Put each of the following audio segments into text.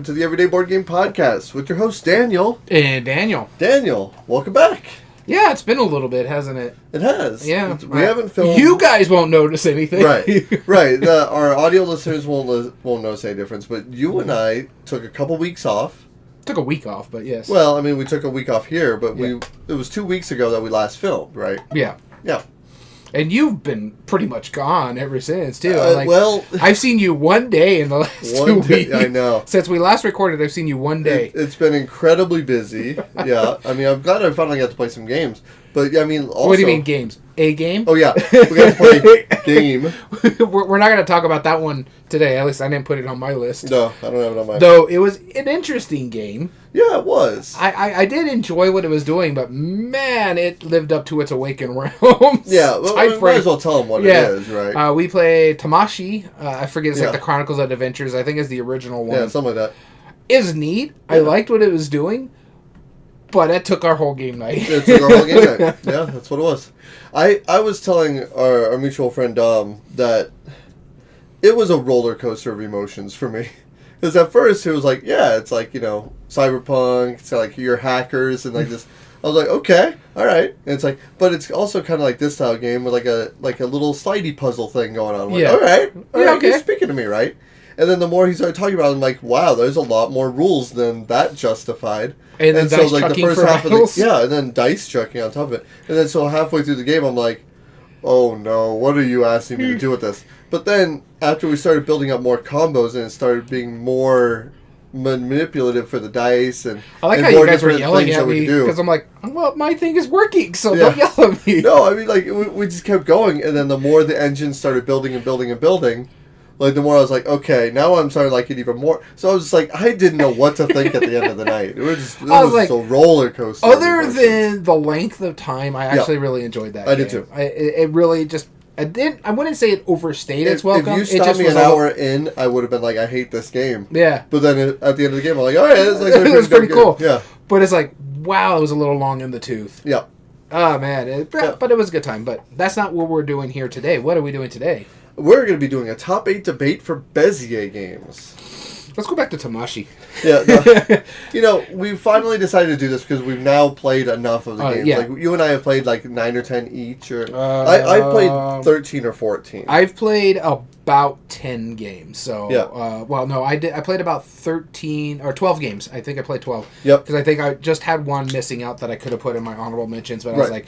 to the Everyday Board Game Podcast with your host, Daniel. And Daniel. Daniel, welcome back. Yeah, it's been a little bit, hasn't it? It has. Yeah. We haven't filmed... You guys won't notice anything. Right. Our audio listeners won't notice any difference, but you and I took a couple weeks off. Took a week off, but yes. Well, I mean, we took a week off here, but it was 2 weeks ago that we last filmed, right? Yeah. Yeah. And you've been pretty much gone ever since, too. I've seen you one day in the last 2 weeks. I know. Since we last recorded, I've seen you one day. It's been incredibly busy. Yeah. I mean, I'm glad I finally got to play some games. But, I mean, also... What do you mean, games? A game? Oh, yeah. We got to play Game. We're not going to talk about that one today. At least I didn't put it on my list. No, I don't have it on my Though it was an interesting game. Yeah, it was. I did enjoy what it was doing, but man, it lived up to its Awaken Realms. Yeah, well, we might as well tell them what it is, right? We played Tamashi. I forget, it's like the Chronicles of Adventures. I think it's the original one. Yeah, something like that. It's neat. Yeah. I liked what it was doing, but it took our whole game night. It took our whole game night. Yeah, that's what it was. I was telling our mutual friend Dom that it was a roller coaster of emotions for me. Because at first it was like, yeah, it's like, cyberpunk, it's like you're hackers and like this. I was like, okay, all right. And it's like, but it's also kind of like this style game with like a little slidey puzzle thing going on. I'm like, all right, okay. You're speaking to me, right? And then the more he started talking about it, I'm like, wow, there's a lot more rules than that justified. And then dice chucking the first half of and then dice chucking on top of it. And then so halfway through the game, I'm like, oh no, what are you asking me to do with this? But then after we started building up more combos and it started being more manipulative for the dice and I like how you guys were yelling at me because I'm like, well, my thing is working, so don't yell at me. No, I mean, like, we just kept going, and then the more the engine started building and building and building, like, the more I was like, okay, now I'm starting to like it even more. So I was just like, I didn't know what to think at the end of the night. It was like, a roller coaster. Other than the length of time, I actually really enjoyed that game. I did too. It really just... I wouldn't say it overstayed its welcome. If you stopped me an hour in, I would have been like, I hate this game. Yeah. But then at the end of the game, I'm like, all right, it's like it was pretty cool. Yeah. But it's like, wow, it was a little long in the tooth. Yeah. Oh, man. But it was a good time. But that's not what we're doing here today. What are we doing today? We're going to be doing a top 8 debate for Bézier Games. Let's go back to Tamashi. Yeah, we finally decided to do this because we've now played enough of the games. Yeah. Like, you and I have played like 9 or 10 each, or I've played 13 or 14. I've played about 10 games. So, yeah. I played about 13 or 12 games. I think I played 12. Yep. Because I think I just had one missing out that I could have put in my honorable mentions, but I was like,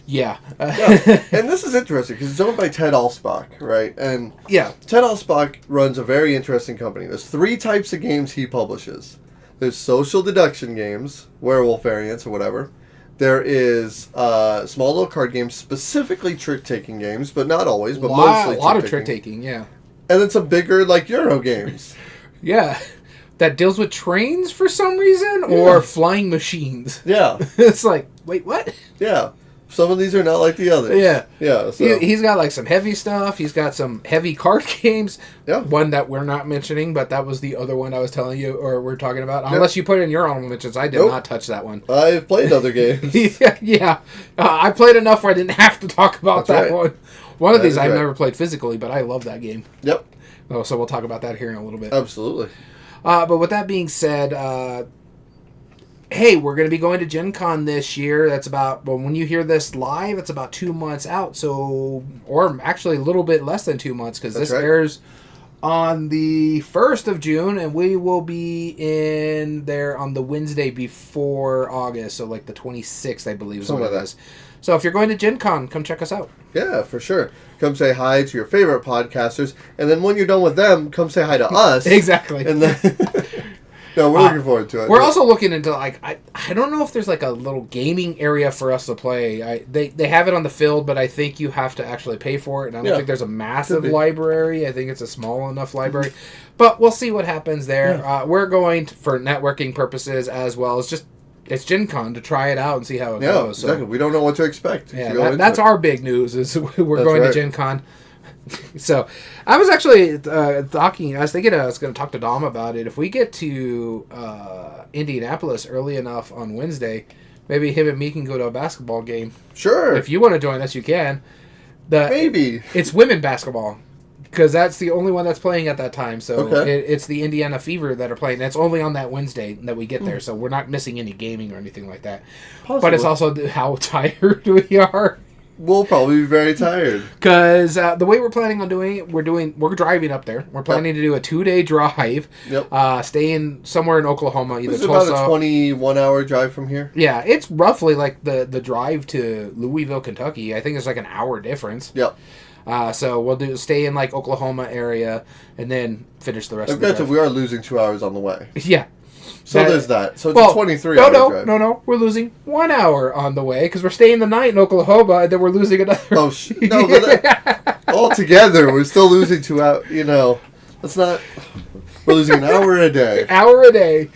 yeah. And this is interesting because it's owned by Ted Alspach, right? And Ted Alspach runs a very interesting company. There's 3 types of games he publishes. There's social deduction games, werewolf variants or whatever. There is small little card games, specifically trick-taking games, but not always, but mostly a lot of trick-taking, yeah. And then some bigger, like, Euro games. Yeah. That deals with trains for some reason, or flying machines. Yeah. It's like, wait, what? Yeah. Some of these are not like the others. Yeah. Yeah. So. He's got like some heavy stuff. He's got some heavy card games. Yeah. One that we're not mentioning, but that was the other one I was telling you, or we're talking about. Unless you put it in your honorable mentions. I did not touch that one. I've played other games. Yeah. I played enough where I didn't have to talk about that one. One of these I've never played physically, but I love that game. Yep. Oh, so we'll talk about that here in a little bit. Absolutely. But with that being said... hey, we're going to be going to Gen.Con this year. That's about, when you hear this live, it's about 2 months out. So, or actually a little bit less than 2 months because this airs on the 1st of June and we will be in there on the Wednesday before August. So like the 26th, I believe is what it is. So if you're going to Gen.Con, come check us out. Yeah, for sure. Come say hi to your favorite podcasters. And then when you're done with them, come say hi to us. Exactly. And then... No, we're looking forward to it. We're also looking into, like, I don't know if there's, like, a little gaming area for us to play. They have it on the field, but I think you have to actually pay for it. And I don't think there's a massive library. I think it's a small enough library. But we'll see what happens there. Yeah. We're going for networking purposes as well as just... It's Gen.Con to try it out and see how it goes. So. Exactly. We don't know what to expect. Yeah, that's our big news is we're going to Gen.Con. So, I was actually talking. I was thinking I was going to talk to Dom about it. If we get to Indianapolis early enough on Wednesday, maybe him and me can go to a basketball game. Sure. If you want to join us, you can. Maybe it's women basketball. because that's the only one that's playing at that time. So Okay. it's the Indiana Fever that are playing. It's only on that Wednesday that we get there, so we're not missing any gaming or anything like that. Possibly. But it's also how tired we are. We'll probably be very tired. Because the way we're planning on doing it, we're driving up there. We're planning to do a 2-day drive. Yep. Staying somewhere in Oklahoma, either It's Tulsa. about a 21-hour drive from here. Yeah, it's roughly like the drive to Louisville, Kentucky. I think it's like an hour difference. Yep. So we'll stay in like Oklahoma area and then finish the rest of the Granted, drive. we are losing 2 hours on the way. Yeah. So there's that. So it's a 23-hour drive. No. We're losing 1 hour on the way because we're staying the night in Oklahoma and then we're losing another. Oh, no. But altogether, we're still losing 2 hours. That's not... We're losing an hour a day. Hour a day.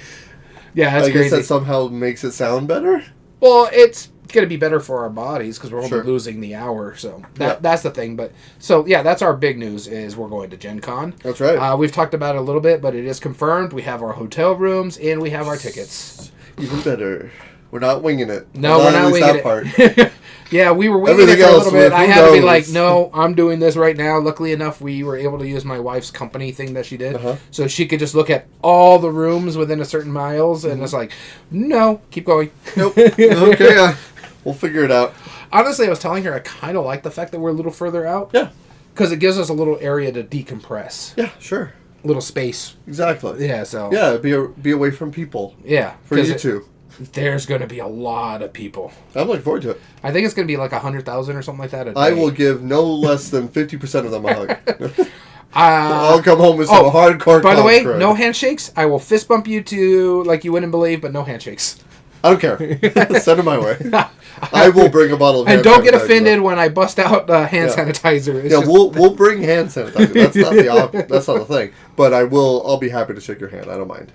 Yeah, that's crazy. I guess that somehow makes it sound better? Well, it's going to be better for our bodies because we're only Sure. losing the hour. So that's the thing. But so, yeah, that's our big news is we're going to Gen Con. That's right. We've talked about it a little bit, but it is confirmed. We have our hotel rooms and we have our tickets. Even better. We're not winging it. No, we're not winging that it. Part. Yeah, we were winging Everything it for a else, little bit. I who had to be knows? like, no, I'm doing this right now. Luckily enough, we were able to use my wife's company thing that she did. Uh-huh. So she could just look at all the rooms within a certain miles. And it's like, no, keep going. Nope. Okay, we'll figure it out. Honestly, I was telling her I kind of like the fact that we're a little further out. Yeah. Because it gives us a little area to decompress. Yeah, sure. A little space. Exactly. Yeah, so. Yeah, be away from people. Yeah. For you two. There's going to be a lot of people. I'm looking forward to it. I think it's going to be like 100,000 or something like that a day. I will give no less than 50% of them a hug. I'll come home with some hardcore. By the way, cred. no handshakes. I will fist bump you to like you wouldn't believe, but no handshakes. I don't care. Send them my way. I will bring a bottle of hand and don't get sanitizer, offended though. when I bust out hand sanitizer. It's Yeah, just... we'll bring hand sanitizer. That's not that's not the thing. But I'll be happy to shake your hand. I don't mind.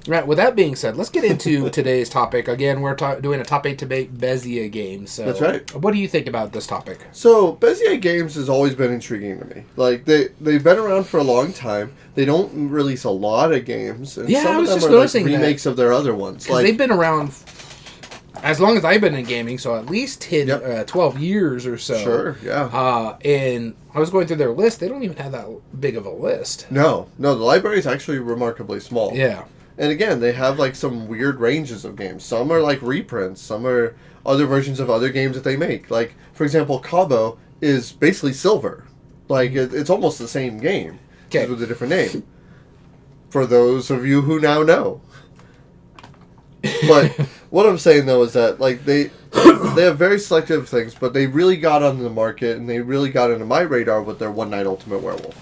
Right. With that being said, let's get into today's topic. Again, we're doing a top 8 debate Bézier Games. So that's right. What do you think about this topic? So Bézier Games has always been intriguing to me. Like they've been around for a long time. They don't release a lot of games, and Yeah, some I was of just them are noticing like remakes of their other ones. Because they've been around as long as I've been in gaming, so at least 12 years or so. Sure, yeah. And I was going through their list. They don't even have that big of a list. No, the library is actually remarkably small. Yeah. And again, they have like some weird ranges of games. Some are like reprints. Some are other versions of other games that they make. Like, for example, Cabo is basically Silver. Like, it's almost the same game, just with a different name. For those of you who now know. But what I'm saying though is that like they have very selective things, but they really got on the market and they really got into my radar with their One Night Ultimate Werewolf,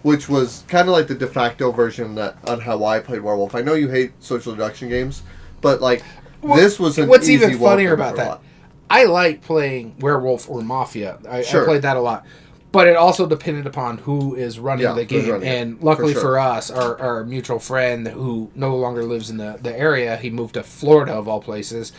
which was kind of like the de facto version on how I played Werewolf. I know you hate social deduction games, but like this was an what's easy even funnier welcome about for a that? lot. I like playing Werewolf or Mafia. I Sure. played that a lot. But it also depended upon who is running the game. running And luckily for for, sure. us, our mutual friend who no longer lives in the area, he moved to Florida of all places,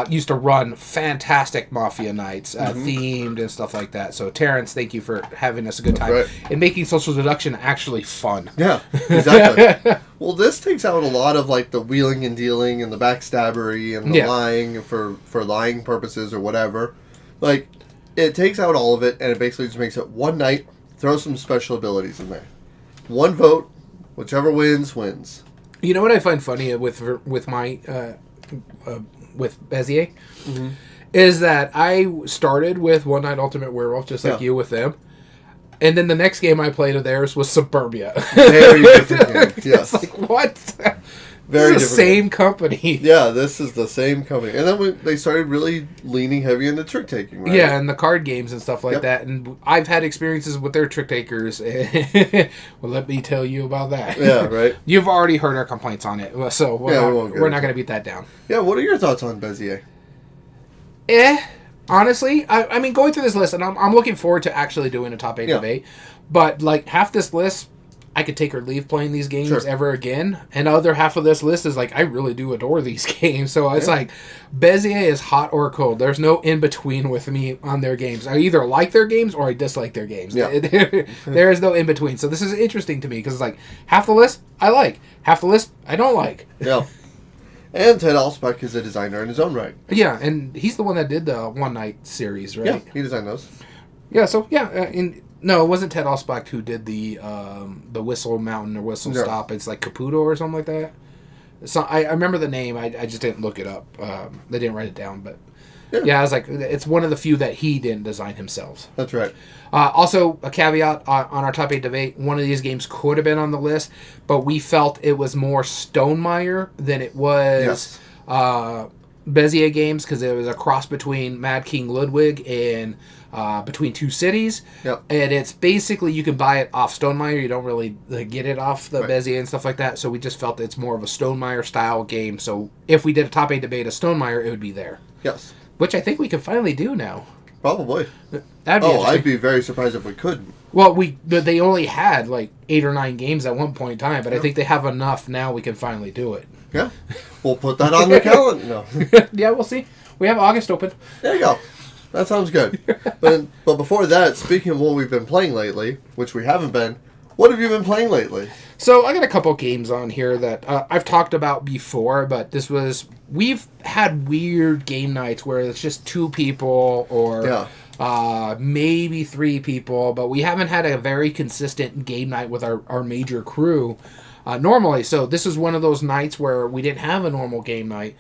used to run fantastic Mafia nights, themed and stuff like that. So Terrence, thank you for having us a good time right. and making social deduction actually fun. Yeah, exactly. Well, this takes out a lot of like the wheeling and dealing and the backstabbery and the lying for lying purposes or whatever. Like, it takes out all of it, and it basically just makes it one night, throw some special abilities in there. One vote, whichever wins, wins. You know what I find funny with my with Bézier? Is that I started with One Night Ultimate Werewolf, just like you with them. And then the next game I played of theirs was Suburbia. Very different game, yes. It's like, what? Very this is the same company. Yeah, this is the same company. And then they started really leaning heavy into trick-taking, right? Yeah, and the card games and stuff like that. And I've had experiences with their trick-takers. Well, let me tell you about that. Yeah, right? You've already heard our complaints on it, so we're not going to beat that down. Yeah, what are your thoughts on Bézier? Honestly, I mean, going through this list, and I'm looking forward to actually doing a top 8 debate, but like half this list, I could take or leave playing these games ever again, and the other half of this list is like, I really do adore these games, so it's like, Bézier is hot or cold. There's no in-between with me on their games. I either like their games or I dislike their games. Yeah. There is no in-between, so this is interesting to me, because it's like, half the list, I like. Half the list, I don't like. Yeah. And Ted Alspach is a designer in his own right. Yeah, and he's the one that did the One Night series, right? Yeah, he designed those. Yeah, so yeah, no, it wasn't Ted Alspach who did the Whistle Mountain or Whistle Stop. It's like Caputo or something like that. So I remember the name. I just didn't look it up. They didn't write it down, but yeah, I was like, it's one of the few that he didn't design himself. That's right. Also, a caveat on our top 8 debate, one of these games could have been on the list, but we felt it was more Stonemaier than it was Bézier Games, because it was a cross between Mad King Ludwig and Between Two Cities. Yep. And it's basically, you can buy it off Stonemaier. You don't really get it off the Bézier and stuff like that. So we just felt it's more of a Stonemaier style game. So if we did a top 8 debate of Stonemaier, it would be there. Yes. Which I think we can finally do now. Probably. That'd be I'd be very surprised if we couldn't. Well, they only had like 8 or 9 games at one point in time, but I think they have enough now we can finally do it. Yeah. We'll put that on the calendar. No. Yeah, we'll see. We have August open. There you go. That sounds good. But before that, speaking of what we've been playing lately, which we haven't been, what have you been playing lately? So I got a couple games on here that I've talked about before, but we've had weird game nights where it's just 2 people or maybe 3 people, but we haven't had a very consistent game night with our major crew normally. So this is one of those nights where we didn't have a normal game night.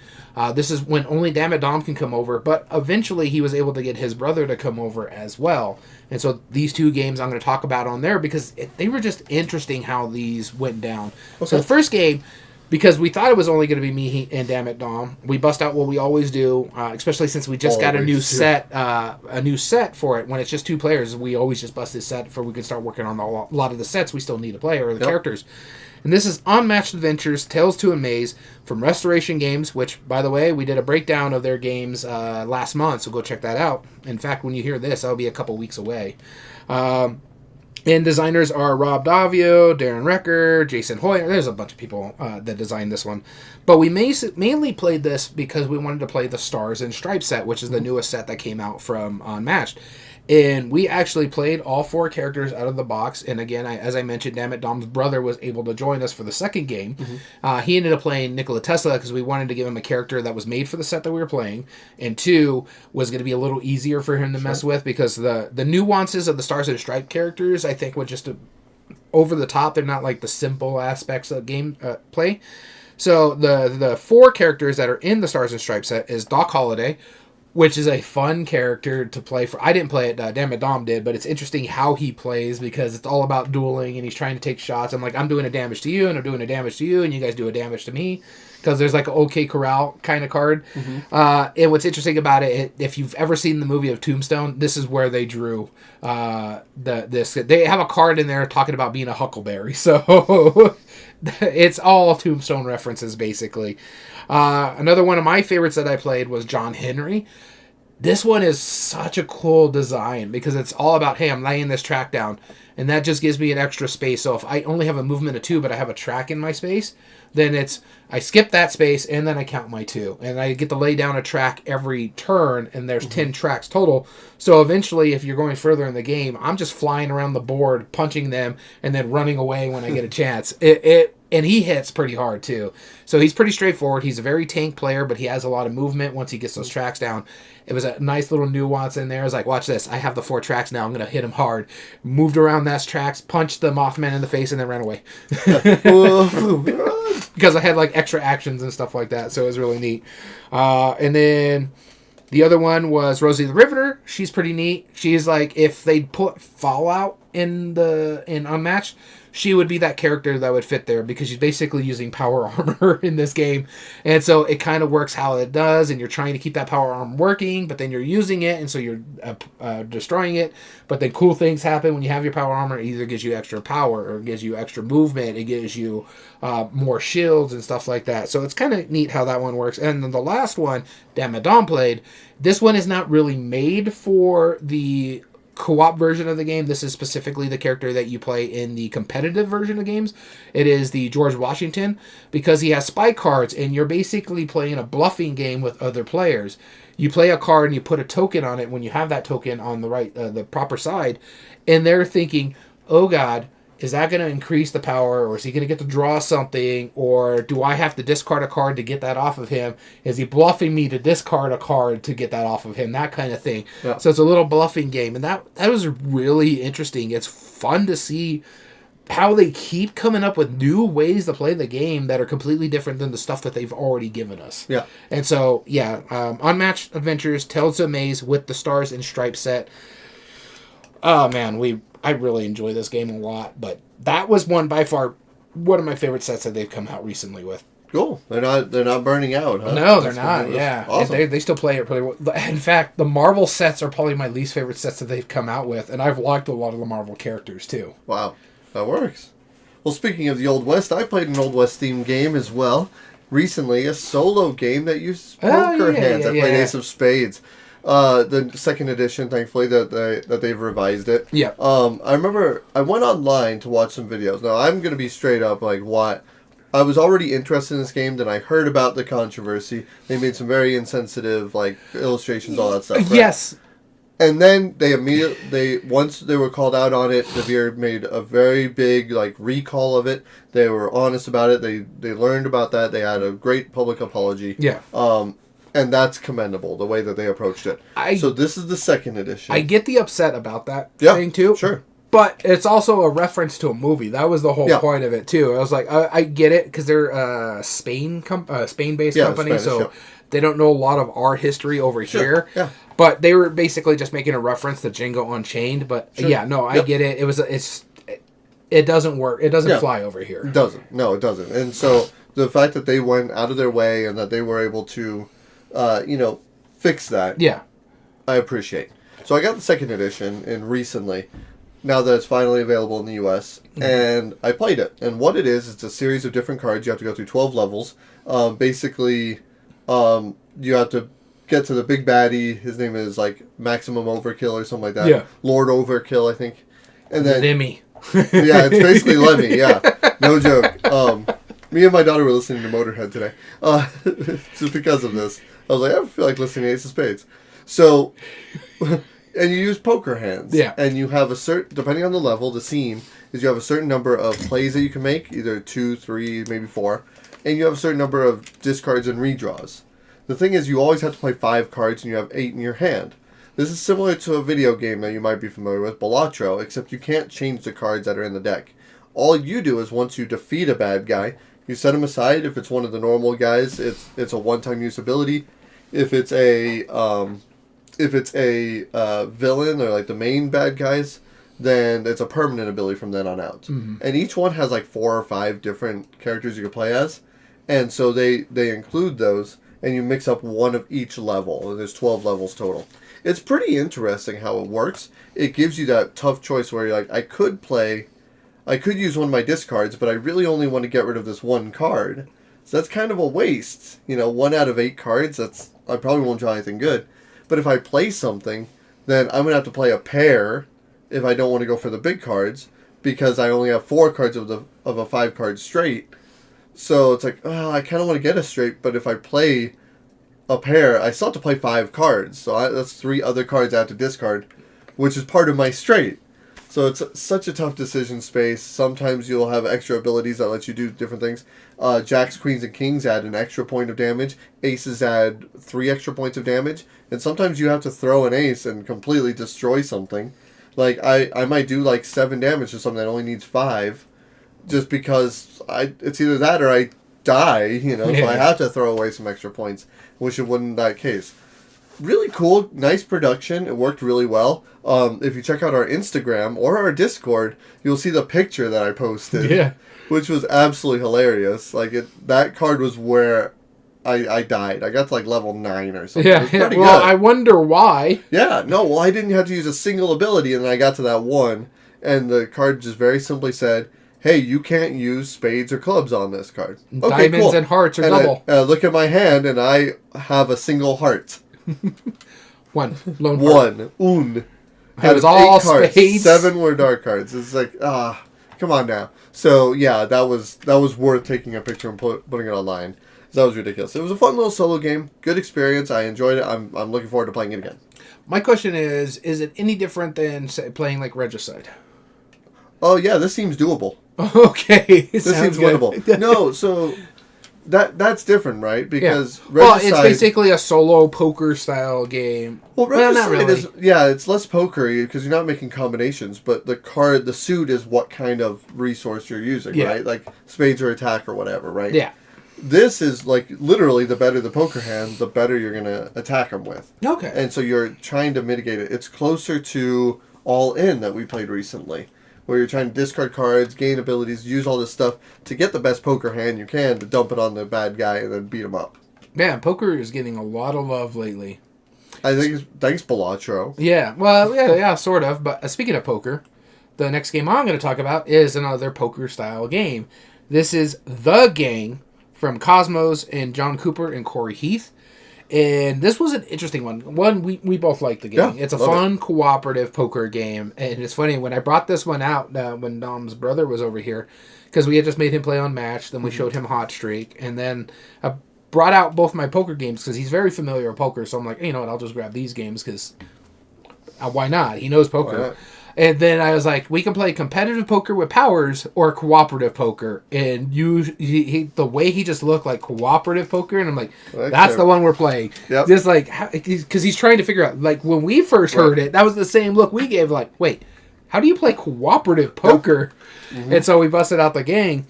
This is when only Damn It Dom can come over, but eventually he was able to get his brother to come over as well. And so these 2 games I'm going to talk about on there because they were just interesting how these went down. Okay. So the first game, because we thought it was only going to be me and Damn It Dom, we bust out what we always do, especially since we just got a new set for it. When it's just 2 players, we always just bust this set before we can start working on a lot of the sets we still need to play or the characters. And this is Unmatched Adventures, Tales to Amaze from Restoration Games, which, by the way, we did a breakdown of their games last month, so go check that out. In fact, when you hear this, that'll be a couple weeks away. And designers are Rob Davio, Darren Recker, Jason Hoyer. There's a bunch of people that designed this one. But we mainly played this because we wanted to play the Stars and Stripes set, which is the newest set that came out from Unmatched. And we actually played all 4 characters out of the box. And again, as I mentioned, Damn It Dom's brother was able to join us for the second game. Mm-hmm. He ended up playing Nikola Tesla because we wanted to give him a character that was made for the set that we were playing. And 2, was going to be a little easier for him to mess with because the nuances of the Stars and Stripes characters, I think, were just over the top. They're not like the simple aspects of game play. So the 4 characters that are in the Stars and Stripes set is Doc Holliday, which is a fun character to play for. I didn't play it, Damn It Dom did, but it's interesting how he plays because it's all about dueling and he's trying to take shots. I'm like, I'm doing a damage to you and I'm doing a damage to you and you guys do a damage to me because there's like an OK Corral kind of card. Mm-hmm. And what's interesting about it, if you've ever seen the movie of Tombstone, this is where they drew this. They have a card in there talking about being a huckleberry. So it's all Tombstone references, basically. Another one of my favorites that I played was John Henry. This one is such a cool design because it's all about, hey, I'm laying this track down, and that just gives me an extra space. So if I only have a movement of 2, but I have a track in my space, then I skip that space, and then I count my 2. And I get to lay down a track every turn, and there's 10 tracks total. So eventually, if you're going further in the game, I'm just flying around the board, punching them, and then running away when I get a chance. And he hits pretty hard, too. So he's pretty straightforward. He's a very tank player, but he has a lot of movement once he gets those tracks down. It was a nice little nuance in there. I was like, watch this. I have the 4 tracks now. I'm going to hit him hard. Moved around those tracks, punched the Mothman in the face, and then ran away. Because I had like extra actions and stuff like that. So it was really neat. And then the other one was Rosie the Riveter. She's pretty neat. She's like, if they put Fallout in Unmatched, she would be that character that would fit there because she's basically using power armor in this game. And so it kind of works how it does, and you're trying to keep that power armor working, but then you're using it, and so you're destroying it. But then cool things happen when you have your power armor. It either gives you extra power or it gives you extra movement. It gives you more shields and stuff like that. So it's kind of neat how that one works. And then the last one, Damn It Dom played, this one is not really made for the co-op version of the game. This is specifically the character that you play in the competitive version of games. It is the George Washington because he has spy cards and you're basically playing a bluffing game with other players. You play a card and you put a token on it when you have that token on the right, the proper side, and they're thinking, oh God, is that going to increase the power, or is he going to get to draw something, or do I have to discard a card to get that off of him? Is he bluffing me to discard a card to get that off of him? That kind of thing. Yeah. So it's a little bluffing game, and that was really interesting. It's fun to see how they keep coming up with new ways to play the game that are completely different than the stuff that they've already given us. Yeah. And so, Unmatched Adventures, Tales of Maze with the Stars and Stripes set. Oh, man, I really enjoy this game a lot, but that was by far one of my favorite sets that they've come out recently with. Cool. They're not burning out, huh? No, they're not. Yeah. Awesome. They still play it pretty well. In fact, the Marvel sets are probably my least favorite sets that they've come out with, and I've liked a lot of the Marvel characters, too. Wow. That works. Well, speaking of the Old West, I played an Old West themed game as well recently, a solo game that uses poker hands. I played Ace of Spades. The second edition, thankfully, that they've revised it. Yeah. I remember I went online to watch some videos. Now, I'm going to be straight up, what... I was already interested in this game, then I heard about the controversy. They made some very insensitive, illustrations, all that stuff. Right? Yes. And then once they were called out on it, Bézier made a very big recall of it. They were honest about it. They learned about that. They had a great public apology. Yeah. And that's commendable, the way that they approached it. So this is the second edition. I get the upset about that thing too. Sure. But it's also a reference to a movie. That was the whole point of it too. I was like, I get it because they're a Spain-based company, Spanish, they don't know a lot of our history over here. Yeah. But they were basically just making a reference to Django Unchained. But I get it. It doesn't work. It doesn't fly over here. It doesn't. No, it doesn't. And so the fact that they went out of their way and that they were able to, fix that. Yeah. I appreciate. So I got the second edition recently, now that it's finally available in the U.S., and I played it. And what it is, it's a series of different cards. You have to go through 12 levels. Basically, you have to get to the big baddie. His name is Maximum Overkill or something like that. Yeah. Lord Overkill, I think. And then Lemmy. Yeah, it's basically Lemmy, yeah. No joke. Me and my daughter were listening to Motorhead today. Just because of this. I was like, I feel like listening to Ace of Spades. So, and you use poker hands. Yeah. And you have a certain, depending on the level, the scene, is you have a certain number of plays that you can make, either 2, 3, maybe 4. And you have a certain number of discards and redraws. The thing is, you always have to play 5 cards and you have 8 in your hand. This is similar to a video game that you might be familiar with, Balatro, except you can't change the cards that are in the deck. All you do is once you defeat a bad guy, you set him aside. If it's one of the normal guys, it's a one-time use ability. If it's a villain or the main bad guys, then it's a permanent ability from then on out. Mm-hmm. And each one has 4 or 5 different characters you can play as, and so they include those, and you mix up one of each level. And there's 12 levels total. It's pretty interesting how it works. It gives you that tough choice where you're like, I could use one of my discards, but I really only want to get rid of this one card. So that's kind of a waste. 1 out of 8 cards, I probably won't draw anything good. But if I play something, then I'm going to have to play a pair if I don't want to go for the big cards, because I only have 4 cards of a 5-card straight. So it's I kind of want to get a straight, but if I play a pair, I still have to play 5 cards. So that's 3 other cards I have to discard, which is part of my straight. So it's such a tough decision space. Sometimes you'll have extra abilities that let you do different things. Jacks, Queens, and Kings add an extra point of damage. Aces add 3 extra points of damage. And sometimes you have to throw an ace and completely destroy something. I might do 7 damage to something that only needs 5. Just because it's either that or I die, so I have to throw away some extra points. Wish it wouldn't in that case. Really cool, nice production. It worked really well. If you check out our Instagram or our Discord, you'll see the picture that I posted, which was absolutely hilarious. That card was where I died. I got to level 9 or something. It was pretty good. I wonder why. Yeah, no, well, I didn't have to use a single ability, and then I got to that one, and the card just very simply said, hey, you can't use spades or clubs on this card. Okay, Diamonds cool. and hearts are and double. I look at my hand, and I have a single heart. One. Lone heart. One. It was all 8 cards. spades. 7 were dark cards. It's come on now. So, yeah, that was worth taking a picture and putting it online. That was ridiculous. It was a fun little solo game. Good experience. I enjoyed it. I'm looking forward to playing it again. My question is it any different than, say, playing Regicide? oh yeah, this seems doable. Okay. This seems winnable. No, so that's different, right? Because Regicide, it's basically a solo poker style game. Well, Regicide really. It's less pokery because you're not making combinations, but the suit is what kind of resource you're using, right? Like spades or attack or whatever, right? Yeah. This is like literally the better the poker hand, the better you're going to attack them with. Okay. And so you're trying to mitigate it. It's closer to All In that we played recently, where you're trying to discard cards, gain abilities, use all this stuff to get the best poker hand you can to dump it on the bad guy and then beat him up. Man, poker is getting a lot of love lately. I think thanks, Balatro. Yeah, well, yeah, sort of. But speaking of poker, the next game I'm going to talk about is another poker-style game. This is The Gang from Cosmos and John Cooper and Corey Heath. And this was an interesting one. We both like the game. Yeah, it's a fun, cooperative poker game. And it's funny, when I brought this one out, when Dom's brother was over here, because we had just made him play on Match, then we showed him Hot Streak, and then I brought out both my poker games, because he's very familiar with poker, so I'm like, you know what, I'll just grab these games, because why not? He knows poker. And then I was like, we can play competitive poker with powers or cooperative poker. And the way he just looked like cooperative poker, and I'm like, that's the one we're playing. Yep. Just like, because he's trying to figure out, like, when we first heard it, that was the same look we gave, like, wait, how do you play cooperative poker? Mm-hmm. And so we busted out The Gang.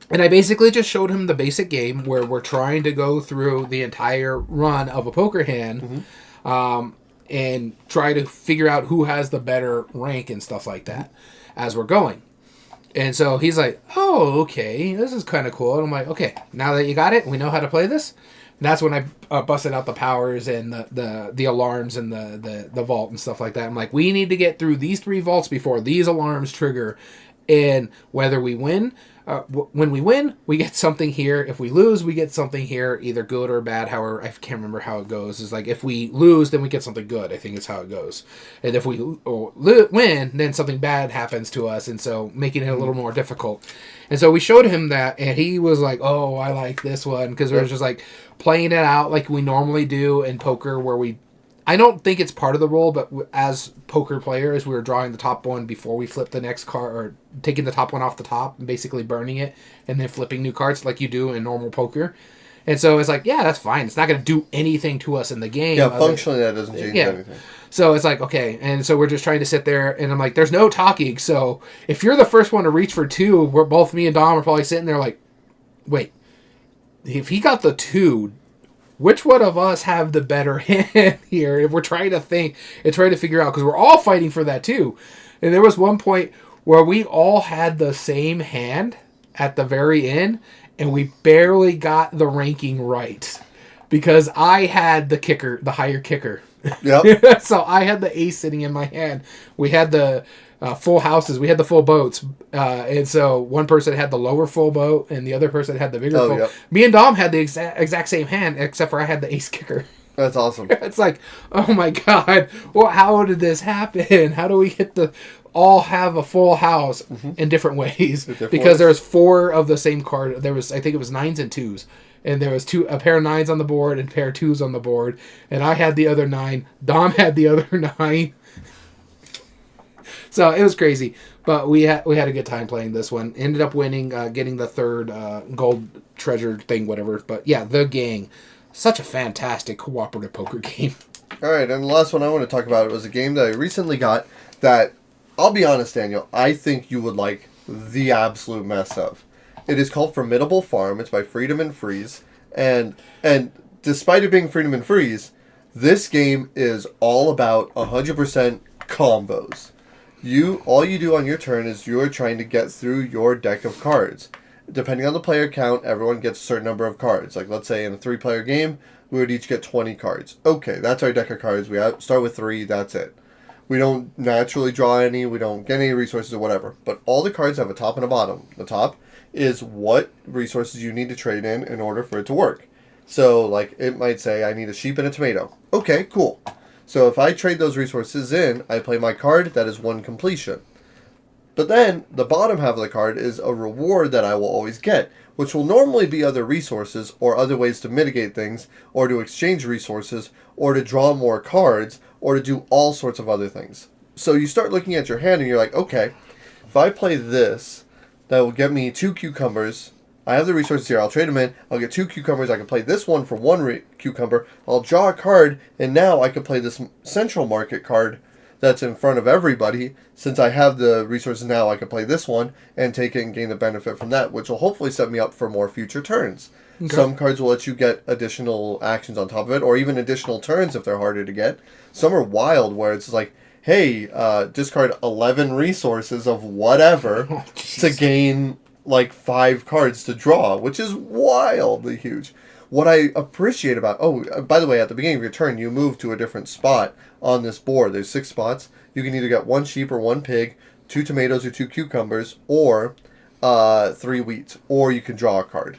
And I basically just showed him the basic game where we're trying to go through the entire run of a poker hand. Mm-hmm. And try to figure out who has the better rank and stuff like that as we're going. And so he's like, oh, okay, this is kind of cool. And I'm like, okay, now that you got it, we know how to play this. And that's when I busted out the powers and the alarms and the vault and stuff like that. I'm like, we need to get through these 3 vaults before these alarms trigger. And whether we win... when we win, we get something here. If we lose, we get something here, either good or bad. However, I can't remember how it goes. It's like if we lose, then we get something good. I think it's how it goes. And if we win, then something bad happens to us, and so making it a little more difficult. And so we showed him that, and he was like, "Oh, I like this one," because we were just like playing it out like we normally do in poker, where I don't think it's part of the role, but as poker players, we were drawing the top one before we flip the next card, or taking the top one off the top and basically burning it, and then flipping new cards like you do in normal poker. And so it's like, yeah, that's fine. It's not going to do anything to us in the game. Yeah, functionally that doesn't change anything. So it's like, okay. And so we're just trying to sit there, and I'm like, there's no talking. So if you're the first one to reach for 2, we're both, me and Dom are probably sitting there like, wait, if he got the 2... which one of us have the better hand here? If we're trying to think and trying to figure out, because we're all fighting for that too. And there was one point where we all had the same hand at the very end, and we barely got the ranking right because I had the kicker, the higher kicker. Yep. So I had the ace sitting in my hand. We had the full houses. We had the full boats. And so one person had the lower full boat and the other person had the bigger full. Yep. Me and Dom had the exact same hand, except for I had the ace kicker. That's awesome. It's like, oh my God. Well, how did this happen? How do we get all have a full house in different ways? Because there's 4 of the same card. There was, I think it was 9s and 2s. And there was a pair of 9s on the board and a pair of 2s on the board. And I had the other 9. Dom had the other 9. So it was crazy. But we had a good time playing this one. Ended up winning, getting the 3rd gold treasure thing, whatever. But yeah, The Gang. Such a fantastic cooperative poker game. All right, and the last one I want to talk about was a game that I recently got that, I'll be honest, Daniel, I think you would like the absolute mess of. It is called Formidable Farm. It's by Freedom and Freeze. And despite it being Freedom and Freeze, this game is all about 100% combos. All you do on your turn is you are trying to get through your deck of cards. Depending on the player count, everyone gets a certain number of cards. Like, let's say in a 3-player game, we would each get 20 cards. Okay, that's our deck of cards. We start with 3, that's it. We don't naturally draw any, we don't get any resources or whatever. But all the cards have a top and a bottom. The top is what resources you need to trade in order for it to work. So, like, it might say, I need a sheep and a tomato. Okay, cool. So if I trade those resources in, I play my card, that is 1 completion. But then, the bottom half of the card is a reward that I will always get, which will normally be other resources, or other ways to mitigate things, or to exchange resources, or to draw more cards, or to do all sorts of other things. So you start looking at your hand and you're like, okay, if I play this, that will get me 2 cucumbers. I have the resources here. I'll trade them in. I'll get 2 cucumbers. I can play this one for 1 cucumber. I'll draw a card, and now I can play this central market card that's in front of everybody. Since I have the resources now, I can play this one and take it and gain the benefit from that, which will hopefully set me up for more future turns. Okay. Some cards will let you get additional actions on top of it, or even additional turns if they're harder to get. Some are wild, where it's like, hey, discard 11 resources of whatever to gain like 5 cards to draw, which is wildly huge. What I appreciate about... Oh, by the way, at the beginning of your turn, you move to a different spot on this board. There's 6 spots. You can either get 1 sheep or 1 pig, 2 tomatoes or 2 cucumbers, or 3 wheat, or you can draw a card.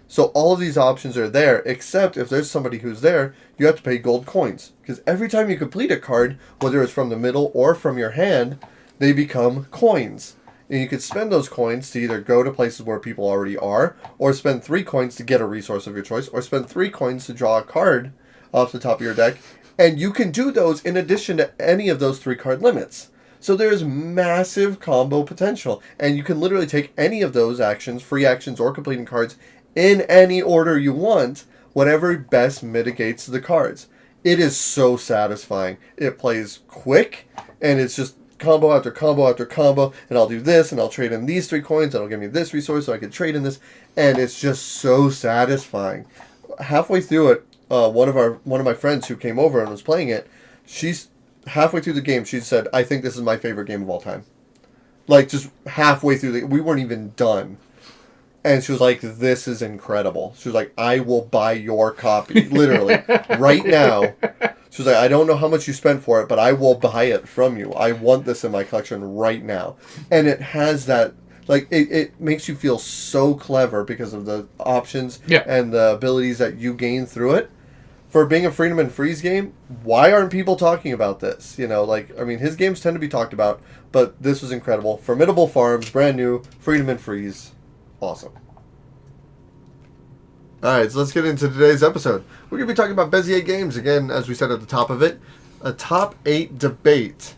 So all of these options are there, except if there's somebody who's there, you have to pay gold coins. Because every time you complete a card, whether it's from the middle or from your hand, they become coins. And you can spend those coins to either go to places where people already are, or spend 3 coins to get a resource of your choice, or spend 3 coins to draw a card off the top of your deck. And you can do those in addition to any of those 3 card limits. So there's massive combo potential. And you can literally take any of those actions, free actions or completing cards, in any order you want, whatever best mitigates the cards. It is so satisfying. It plays quick, and it's just combo after combo after combo, and I'll do this, and I'll trade in these 3 coins, that'll give me this resource, so I can trade in this, and it's just so satisfying. Halfway through it, one of my friends who came over and was playing it, she's halfway through the game, she said, "I think this is my favorite game of all time." Like, just halfway through, we weren't even done. And she was like, "This is incredible." She was like, "I will buy your copy, literally, right now." She was like, "I don't know how much you spent for it, but I will buy it from you. I want this in my collection right now." And it has that, like, it makes you feel so clever because of the options and the abilities that you gain through it. For being a Freedom and Freeze game, why aren't people talking about this? You know, like, I mean, his games tend to be talked about, but this was incredible. Formidable Farms, brand new, Freedom and Freeze. Awesome. Alright, so let's get into today's episode. We're going to be talking about Bézier Games, again, as we said at the top of it, a top 8 debate.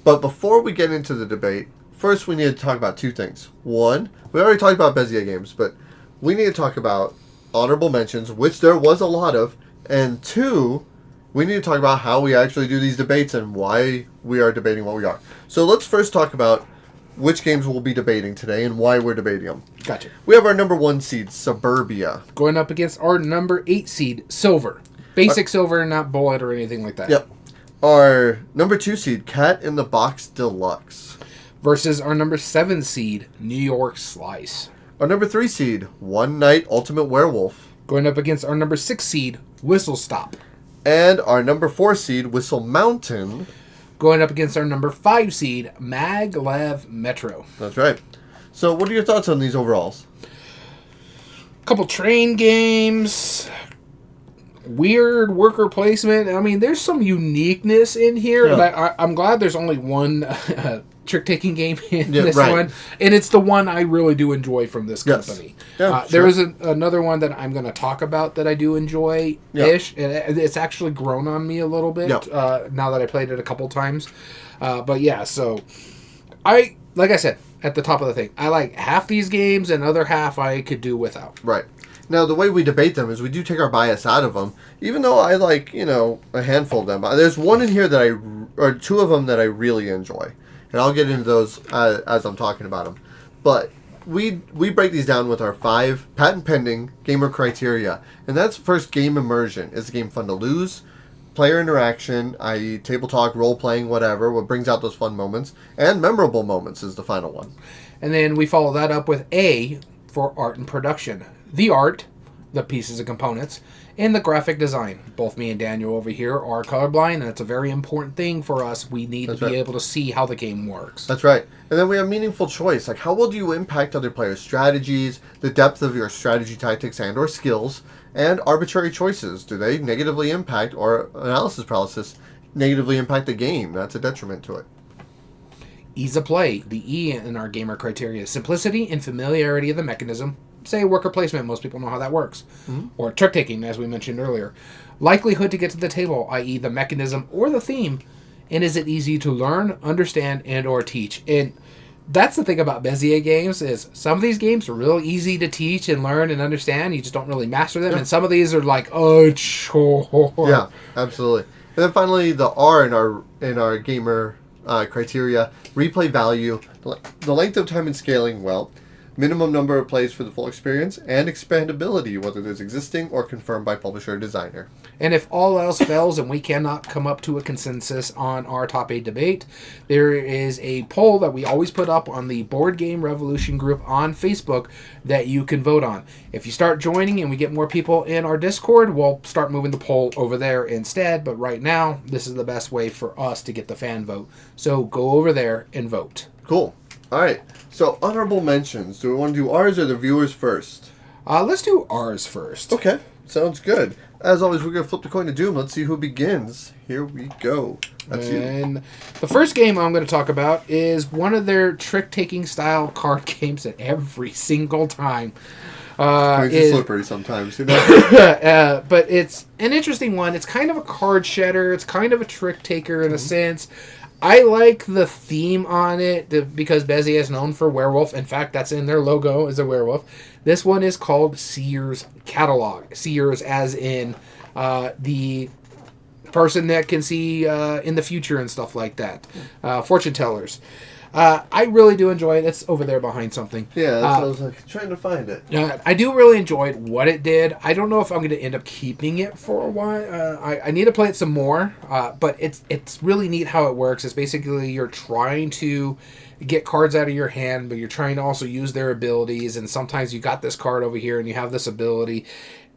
But before we get into the debate, first we need to talk about 2 things. One, we already talked about Bézier Games, but we need to talk about honorable mentions, which there was a lot of, and 2, we need to talk about how we actually do these debates and why we are debating what we are. So let's first talk about which games we'll be debating today and why we're debating them. Gotcha. We have our number 1 seed, Suburbia. Going up against our number 8 seed, Silver. Basic Silver, not bullet or anything like that. Yep. Our number 2 seed, Cat in the Box Deluxe. Versus our number 7 seed, New York Slice. Our number 3 seed, One Night Ultimate Werewolf. Going up against our number 6 seed, Whistle Stop. And our number 4 seed, Whistle Mountain. Going up against our number 5 seed, Maglev Metro. That's right. So what are your thoughts on these overalls? Couple train games, weird worker placement. I mean, there's some uniqueness in here. Yeah. And I'm glad there's only one trick-taking game in this one. And it's the one I really do enjoy from this company. Yeah, sure. There is another one that I'm going to talk about that I do enjoy-ish. Yeah. And it's actually grown on me a little bit now that I played it a couple times. But yeah, so like I said at the top of the thing, I like half these games and other half I could do without. Right. Now, the way we debate them is we do take our bias out of them, even though I like, a handful of them. There's one in here or 2 of them that I really enjoy. And I'll get into those as I'm talking about them. But we break these down with our 5 patent-pending gamer criteria. And that's first, game immersion. Is the game fun to lose? Player interaction, i.e. table talk, role-playing, whatever, what brings out those fun moments. And memorable moments is the final one. And then we follow that up with A for art and production. The art, the pieces and components, and the graphic design. Both me and Daniel over here are colorblind, and it's a very important thing for us. We need to be able to see how the game works. That's right. And then we have meaningful choice. Like, how will you impact other players' strategies, the depth of your strategy tactics and or skills, and arbitrary choices. Do they negatively impact, or analysis paralysis, negatively impact the game? That's a detriment to it. Ease of play. The E in our gamer criteria is simplicity and familiarity of the mechanism. Say worker placement, most people know how that works. Mm-hmm. Or trick taking, as we mentioned earlier. Likelihood to get to the table, i.e. the mechanism or the theme. And is it easy to learn, understand, and or teach? And that's the thing about Bézier games is some of these games are real easy to teach and learn and understand. You just don't really master them. Yeah. And some of these are like, oh, chore. Yeah, absolutely. And then finally, the R in our gamer criteria: replay value, the length of time and scaling. Well, minimum number of plays for the full experience, and expandability, whether there's existing or confirmed by publisher or designer. And if all else fails and we cannot come up to a consensus on our top 8 debate, there is a poll that we always put up on the Board Game Revolution group on Facebook that you can vote on. If you start joining and we get more people in our Discord, we'll start moving the poll over there instead. But right now, this is the best way for us to get the fan vote. So go over there and vote. Cool. All right. So honorable mentions. Do we want to do ours or the viewers first? Let's do ours first. Okay. Sounds good. As always, we're going to flip the coin of doom. Let's see who begins. Here we go. That's you. And the first game I'm going to talk about is one of their trick-taking style card games that every single time. It's slippery sometimes, you know? But it's an interesting one. It's kind of a card shedder. It's kind of a trick taker in a sense. I like the theme on it because Bézier is known for werewolf. In fact, that's in their logo is a werewolf. This one is called Seer's Catalog. Seers as in the person that can see in the future and stuff like that. Fortune tellers. I really do enjoy it. It's over there behind something. Yeah, that's what I was like trying to find it. I do really enjoy what it did. I don't know if I'm going to end up keeping it for a while. I need to play it some more, but it's really neat how it works. It's basically you're trying to get cards out of your hand, but you're trying to also use their abilities, and sometimes you got this card over here and you have this ability.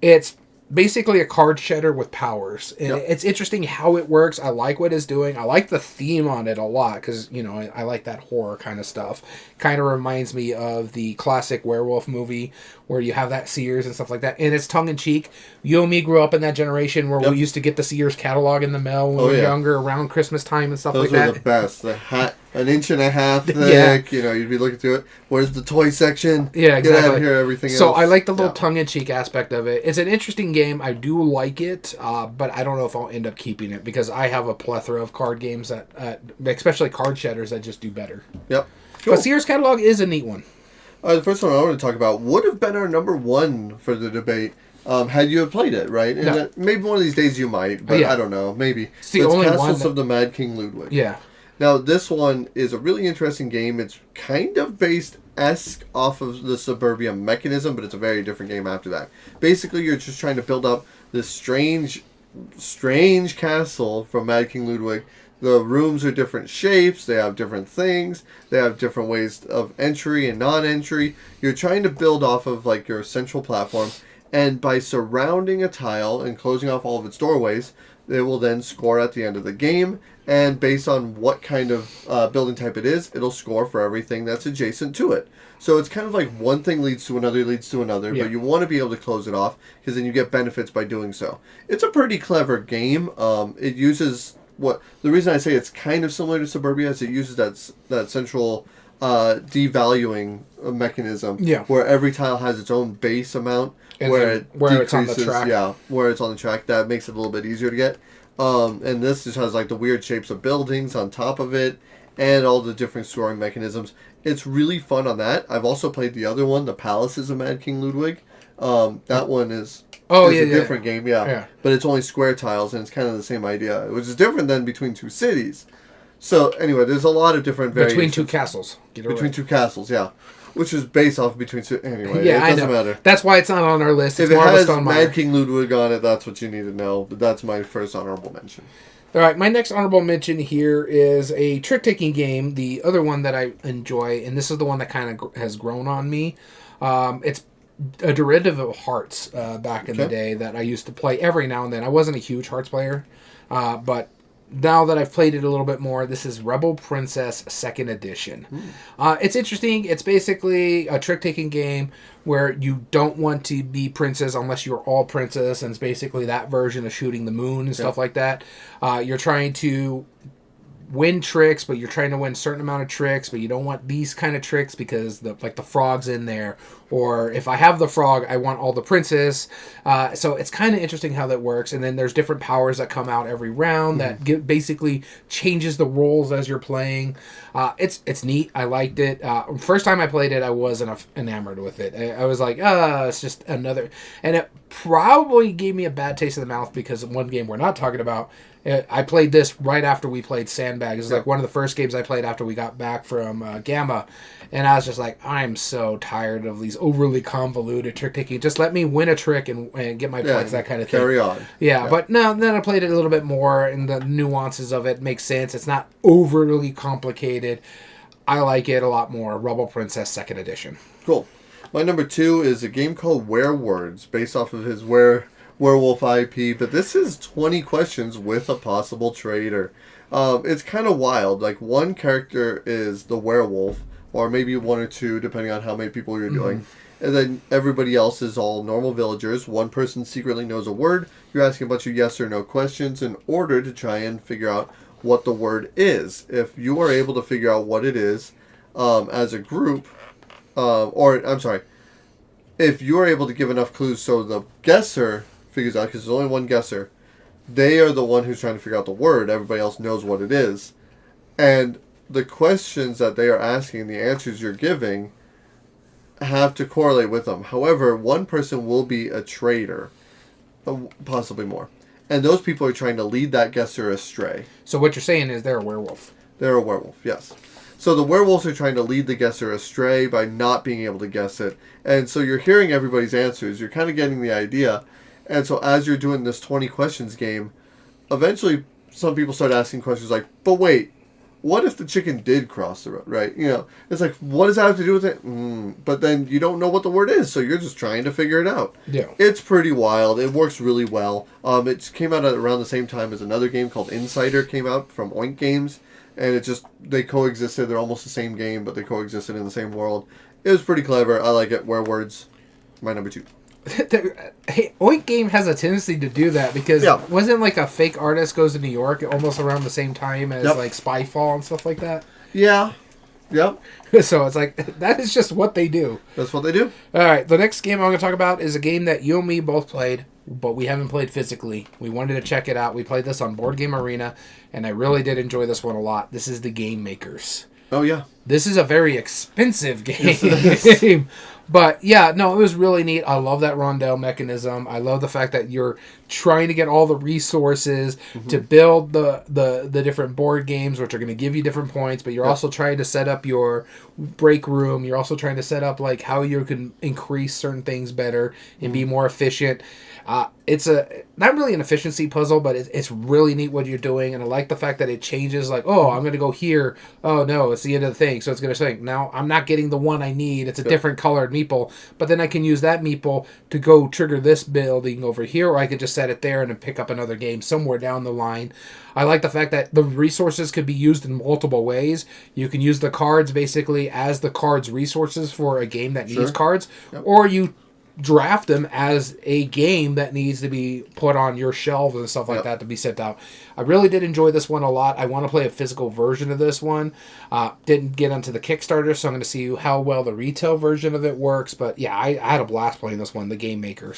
It's basically a card shedder with powers. And it's interesting how it works. I like what it's doing. I like the theme on it a lot because, you know, I like that horror kind of stuff. Kind of reminds me of the classic werewolf movie where you have that Sears and stuff like that. And it's tongue-in-cheek. You and me grew up in that generation where we used to get the Sears catalog in the mail when we were younger around Christmas time and stuff like that. Those were the best. The hat, an inch and a half thick. You know, you'd be looking through it. Where's the toy section? Yeah, exactly. Get out of here, everything else. So I like the little tongue-in-cheek aspect of it. It's an interesting game. I do like it, but I don't know if I'll end up keeping it because I have a plethora of card games that, especially card shedders, that just do better. Yep. Cool. But Sears Catalog is a neat one. The first one I want to talk about would have been our number one for the debate had you have played it, right? And No. maybe one of these days you might, but I don't know. Maybe. It's the only Castles one of the Mad King Ludwig. Yeah. Now, this one is a really interesting game. It's kind of based-esque off of the Suburbia mechanism, but it's a very different game after that. Basically, you're just trying to build up this strange castle from Mad King Ludwig. The rooms are different shapes. They have different things. They have different ways of entry and non-entry. You're trying to build off of like your central platform, and by surrounding a tile and closing off all of its doorways, they will then score at the end of the game. And based on what kind of building type it is, it'll score for everything that's adjacent to it. So it's kind of like one thing leads to another, but you want to be able to close it off because then you get benefits by doing so. It's a pretty clever game. It uses the reason I say it's kind of similar to Suburbia is it uses that central devaluing mechanism where every tile has its own base amount and where it decreases, it's on the track. where it's on the track. That makes it a little bit easier to get. And this just has like the weird shapes of buildings on top of it and all the different scoring mechanisms. It's really fun on that. I've also played the other one, the Palaces of Mad King Ludwig. That one is a different game, but it's only square tiles and it's kind of the same idea, which is different than Between Two Cities. So anyway, there's a lot of different variations. Between Two Castles. Between Two Castles, which is based off Between Two. Anyway, it doesn't matter. That's why it's not on our list. If it has Mad King Ludwig on it, that's what you need to know. But that's my first honorable mention. All right, my next honorable mention here is a trick-taking game. The other one that I enjoy, and this is the one that kind of has grown on me. It's a derivative of Hearts back in the day that I used to play every now and then. I wasn't a huge Hearts player, but now that I've played it a little bit more, this is Rebel Princess 2nd Edition. It's interesting. It's basically a trick-taking game where you don't want to be princess unless you're all princess, and it's basically that version of Shooting the Moon and stuff like that. You're trying to win tricks, but you're trying to win a certain amount of tricks, but you don't want these kind of tricks because the frog's in there. Or if I have the frog, I want all the princes. So it's kind of interesting how that works. And then there's different powers that come out every round that basically changes the roles as you're playing. It's neat. I liked it. First time I played it, I wasn't enamored with it. I was like, it's just another. And it probably gave me a bad taste in the mouth because one game we're not talking about, I played this right after we played Sandbag. It was like one of the first games I played after we got back from G.A.M.E.R. And I was just like, I'm so tired of these overly convoluted trick taking. Just let me win a trick and get my points, that kind of thing. Carry on. Yeah, but no, then I played it a little bit more, and the nuances of it make sense. It's not overly complicated. I like it a lot more. Rebel Princess 2nd Edition. Cool. My number 2 is a game called Werewords, based off of his Werewolf IP, but this is 20 questions with a possible traitor. It's kind of wild. Like, one character is the werewolf, or maybe one or two, depending on how many people you're doing. And then everybody else is all normal villagers. One person secretly knows a word. You're asking a bunch of yes or no questions in order to try and figure out what the word is. If you are able to figure out what it is as a group, if you're able to give enough clues so the guesser figures out, because there's only one guesser, they are the one who's trying to figure out the word. Everybody else knows what it is. And the questions that they are asking, the answers you're giving, have to correlate with them. However, one person will be a traitor, possibly more. And those people are trying to lead that guesser astray. So what you're saying is they're a werewolf. They're a werewolf, yes. So the werewolves are trying to lead the guesser astray by not being able to guess it. And so you're hearing everybody's answers. You're kind of getting the idea. And so as you're doing this 20 questions game, eventually some people start asking questions like, but wait, what if the chicken did cross the road, right? You know, it's like, what does that have to do with it? But then you don't know what the word is, so you're just trying to figure it out. Yeah. It's pretty wild. It works really well. It came out at around the same time as another game called Insider came out from Oink Games, and they coexisted. They're almost the same game, but they coexisted in the same world. It was pretty clever. I like it. Werewords, my number 2. Hey, Oink Game has a tendency to do that because wasn't like a fake artist goes to New York almost around the same time as like Spyfall and stuff like that? Yeah. Yep. So it's like, that is just what they do. That's what they do. All right, the next game I'm going to talk about is a game that you and me both played, but we haven't played physically. We wanted to check it out. We played this on Board Game Arena, and I really did enjoy this one a lot. This is the G.A.M.E.R. Oh, yeah. This is a very expensive game. Yes, it is. But, yeah, no, it was really neat. I love that rondel mechanism. I love the fact that you're trying to get all the resources to build the different board games, which are going to give you different points, but you're also trying to set up your break room. You're also trying to set up, like, how you can increase certain things better and be more efficient. It's not really an efficiency puzzle, but it's really neat what you're doing, and I like the fact that it changes, like, oh, I'm going to go here. Oh, no, it's the end of the thing, so it's going to say, now I'm not getting the one I need. It's a different colored meeple, but then I can use that meeple to go trigger this building over here, or I could just set it there and then pick up another game somewhere down the line. I like the fact that the resources could be used in multiple ways. You can use the cards basically as the cards resources for a game that needs cards, or you draft them as a game that needs to be put on your shelves and stuff like that to be sent out. I really did enjoy this one a lot. I want to play a physical version of this one. Didn't get onto the Kickstarter, so I'm going to see how well the retail version of it works. But yeah, I had a blast playing this one, the G.A.M.E.R.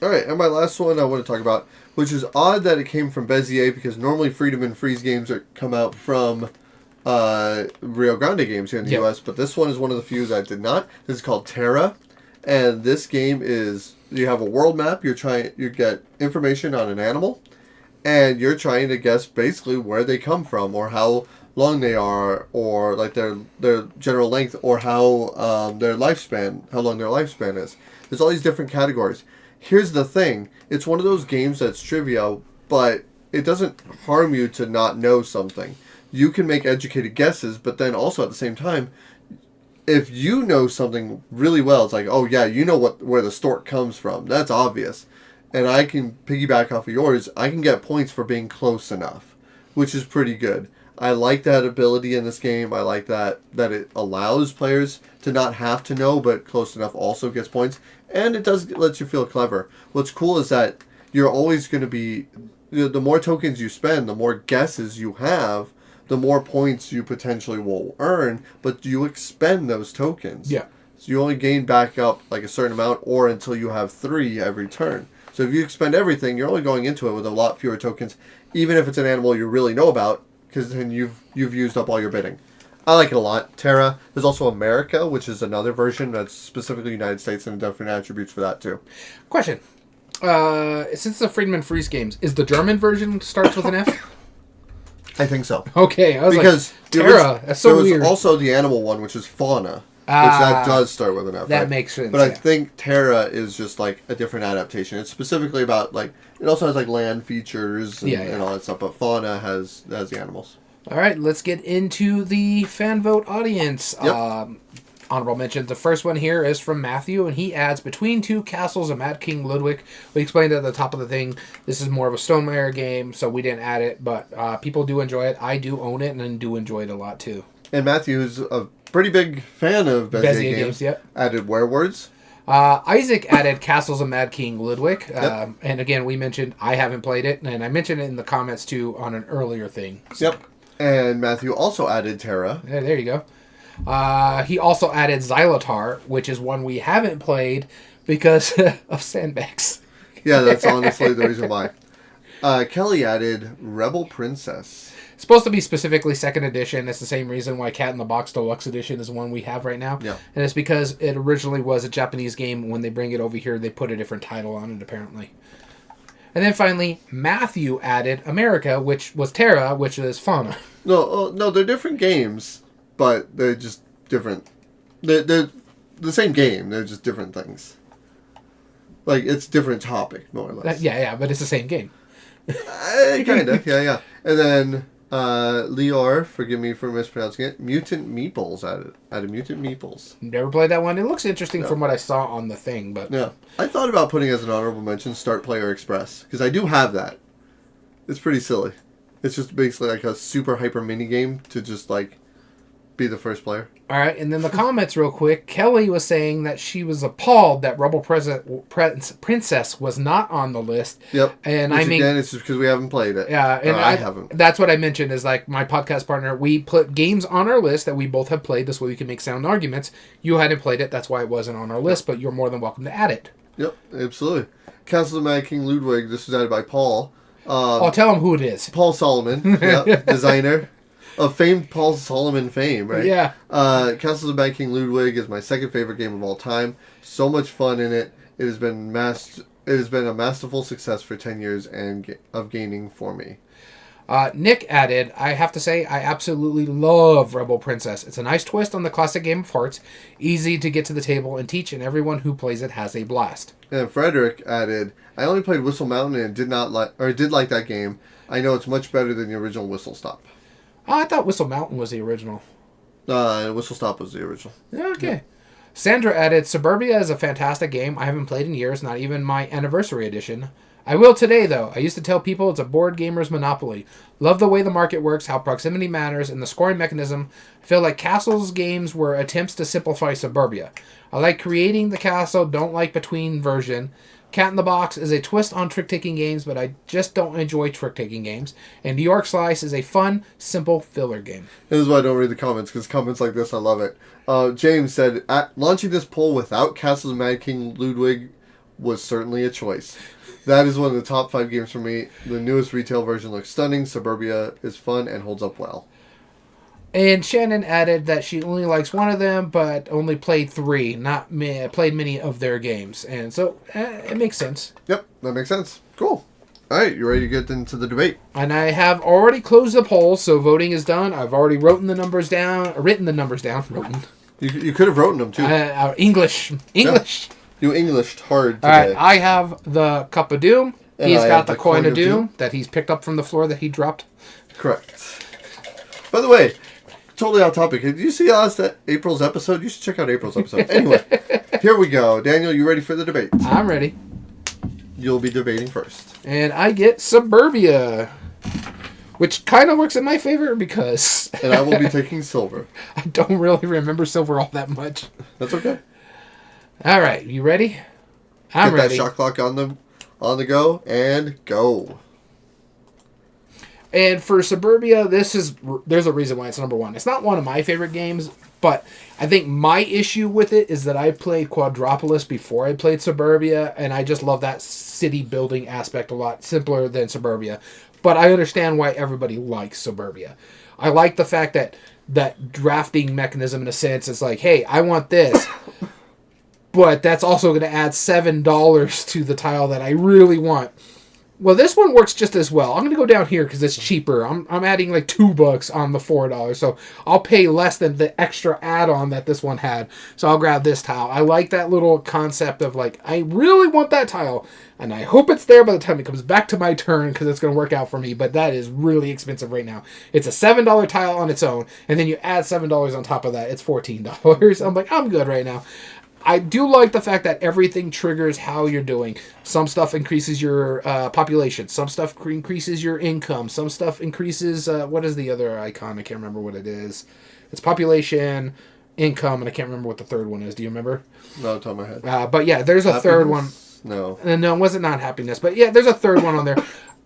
All right, and my last one I want to talk about, which is odd that it came from Bézier, because normally Freedom and Freeze games come out from Rio Grande Games here in the U.S., but this one is one of the few that did not. This is called Terra. And this game is, you have a world map, you get information on an animal, and you're trying to guess basically where they come from, or how long they are, or like their general length, or how how long their lifespan is. There's all these different categories. Here's the thing, it's one of those games that's trivia, but it doesn't harm you to not know something. You can make educated guesses, but then also at the same time, if you know something really well, it's like, oh yeah, you know where the stork comes from. That's obvious. And I can piggyback off of yours. I can get points for being close enough, which is pretty good. I like that ability in this game. I like that it allows players to not have to know, but close enough also gets points. And it does let you feel clever. What's cool is that you're always going to be, the more tokens you spend, the more guesses you have, the more points you potentially will earn, but you expend those tokens. Yeah. So you only gain back up like a certain amount or until you have 3 every turn. So if you expend everything, you're only going into it with a lot fewer tokens, even if it's an animal you really know about, because then you've used up all your bidding. I like it a lot. Terra. There's also America, which is another version that's specifically United States and different attributes for that too. Question. Since it's a Friedman Freeze Games, is the German version starts with an F? I think so. Okay, I was because like, Terra, that's so there weird. was also the animal one, which is Fauna, which that does start with an F. That right? makes sense. But I think Terra is just like a different adaptation. It's specifically about like it also has like land features and all that stuff. But Fauna has the animals. All right, let's get into the fan vote audience. Yep. Honorable mention. The first one here is from Matthew, and he adds, between two castles of Mad King Ludwig. We explained at the top of the thing, this is more of a Stonemaier game, so we didn't add it, but people do enjoy it. I do own it, and I do enjoy it a lot, too. And Matthew, who's a pretty big fan of Bézier Games, yep. added Werewords. Isaac added Castles of Mad King Ludwig. Yep. And again, we mentioned I haven't played it, and I mentioned it in the comments, too, on an earlier thing. So. Yep. And Matthew also added Terra. Yeah, there you go. He also added Xylotar, which is one we haven't played because of sandbags. Yeah, that's honestly the reason why. Kelly added Rebel Princess. It's supposed to be specifically 2nd edition. It's the same reason why Cat in the Box Deluxe Edition is the one we have right now. Yeah. And it's because it originally was a Japanese game. When they bring it over here, they put a different title on it, apparently. And then finally, Matthew added America, which was Terra, which is Fauna. No, they're different games, but they're just different. They're the same game. They're just different things. Like, it's different topic, more or less. Yeah, but it's the same game. Kind of, yeah. And then Leor, forgive me for mispronouncing it, Mutant Meeples added Mutant Meeples. Never played that one. It looks interesting from what I saw on the thing, but... Yeah. I thought about putting as an honorable mention Start Player Express, because I do have that. It's pretty silly. It's just basically like a super hyper mini game to just like be the first player. All right, and then the comments real quick. Kelly was saying that she was appalled that Rebel Princess was not on the list. Yep. And which, I mean, again, it's just because we haven't played it. Yeah, and I haven't. That's what I mentioned is like my podcast partner. We put games on our list that we both have played. This way we can make sound arguments. You hadn't played it, that's why it wasn't on our list. But you're more than welcome to add it. Yep, absolutely. Castle of Mad King Ludwig. This was added by Paul. I'll tell him who it is. Paul Solomon, designer of famed Paul Solomon fame, right? Yeah. Castles of Mad King Ludwig is my second favorite game of all time. So much fun in it. It has been a masterful success for 10 years of gaming for me. Nick added, I have to say, I absolutely love Rebel Princess. It's a nice twist on the classic Game of Hearts, easy to get to the table and teach, and everyone who plays it has a blast. And Frederick added, I only played Whistle Mountain and did like that game. I know it's much better than the original Whistle Stop. Oh, I thought Whistle Mountain was the original. Whistle Stop was the original. Okay. Yeah. Sandra added, Suburbia is a fantastic game I haven't played in years, not even my anniversary edition. I will today, though. I used to tell people it's a board gamer's monopoly. Love the way the market works, how proximity matters, and the scoring mechanism. I feel like Castle's games were attempts to simplify Suburbia. I like creating the castle, don't like between version. Cat in the Box is a twist on trick-taking games, but I just don't enjoy trick-taking games. And New York Slice is a fun, simple filler game. This is why I don't read the comments, because comments like this, I love it. James said, launching this poll without Castles of Mad King Ludwig was certainly a choice. That is one of the top 5 games for me. The newest retail version looks stunning. Suburbia is fun and holds up well. And Shannon added that she only likes one of them, but only played 3, played many of their games. And so, it makes sense. Yep, that makes sense. Cool. All right, you ready to get into the debate? And I have already closed the poll, so voting is done. I've already written the numbers down. You could have written them, too. English. Yeah. You Englished hard today. All right, I have the Cup of Doom. And He's I got have the the Coin of Doom that he's picked up from the floor that he dropped. Correct. By the way, totally off topic. Did you see April's episode? You should check out April's episode. Anyway, here we go. Daniel, you ready for the debate? I'm ready. You'll be debating first. And I get Suburbia, which kind of works in my favor because... And I will be taking Silver. I don't really remember Silver all that much. That's okay. All right, you ready? I'm ready. Get that shot clock on the go, and go. And for Suburbia, there's a reason why it's number one. It's not one of my favorite games, but I think my issue with it is that I played Quadropolis before I played Suburbia, and I just love that city building aspect a lot simpler than Suburbia. But I understand why everybody likes Suburbia. I like the fact that drafting mechanism, in a sense, is like, hey, I want this, but that's also going to add $7 to the tile that I really want. Well, this one works just as well. I'm going to go down here because it's cheaper. I'm adding like $2 on the $4, so I'll pay less than the extra add-on that this one had. So I'll grab this tile. I like that little concept of like, I really want that tile, and I hope it's there by the time it comes back to my turn because it's going to work out for me, but that is really expensive right now. It's a $7 tile on its own, and then you add $7 on top of that. It's $14. I'm like, I'm good right now. I do like the fact that everything triggers how you're doing. Some stuff increases your population. Some stuff increases your income. Some stuff increases... what is the other icon? I can't remember what it is. It's population, income, and I can't remember what the third one is. Do you remember? No, top of my head. But yeah, there's a third one. No. No, it wasn't not happiness. But yeah, there's a third one on there.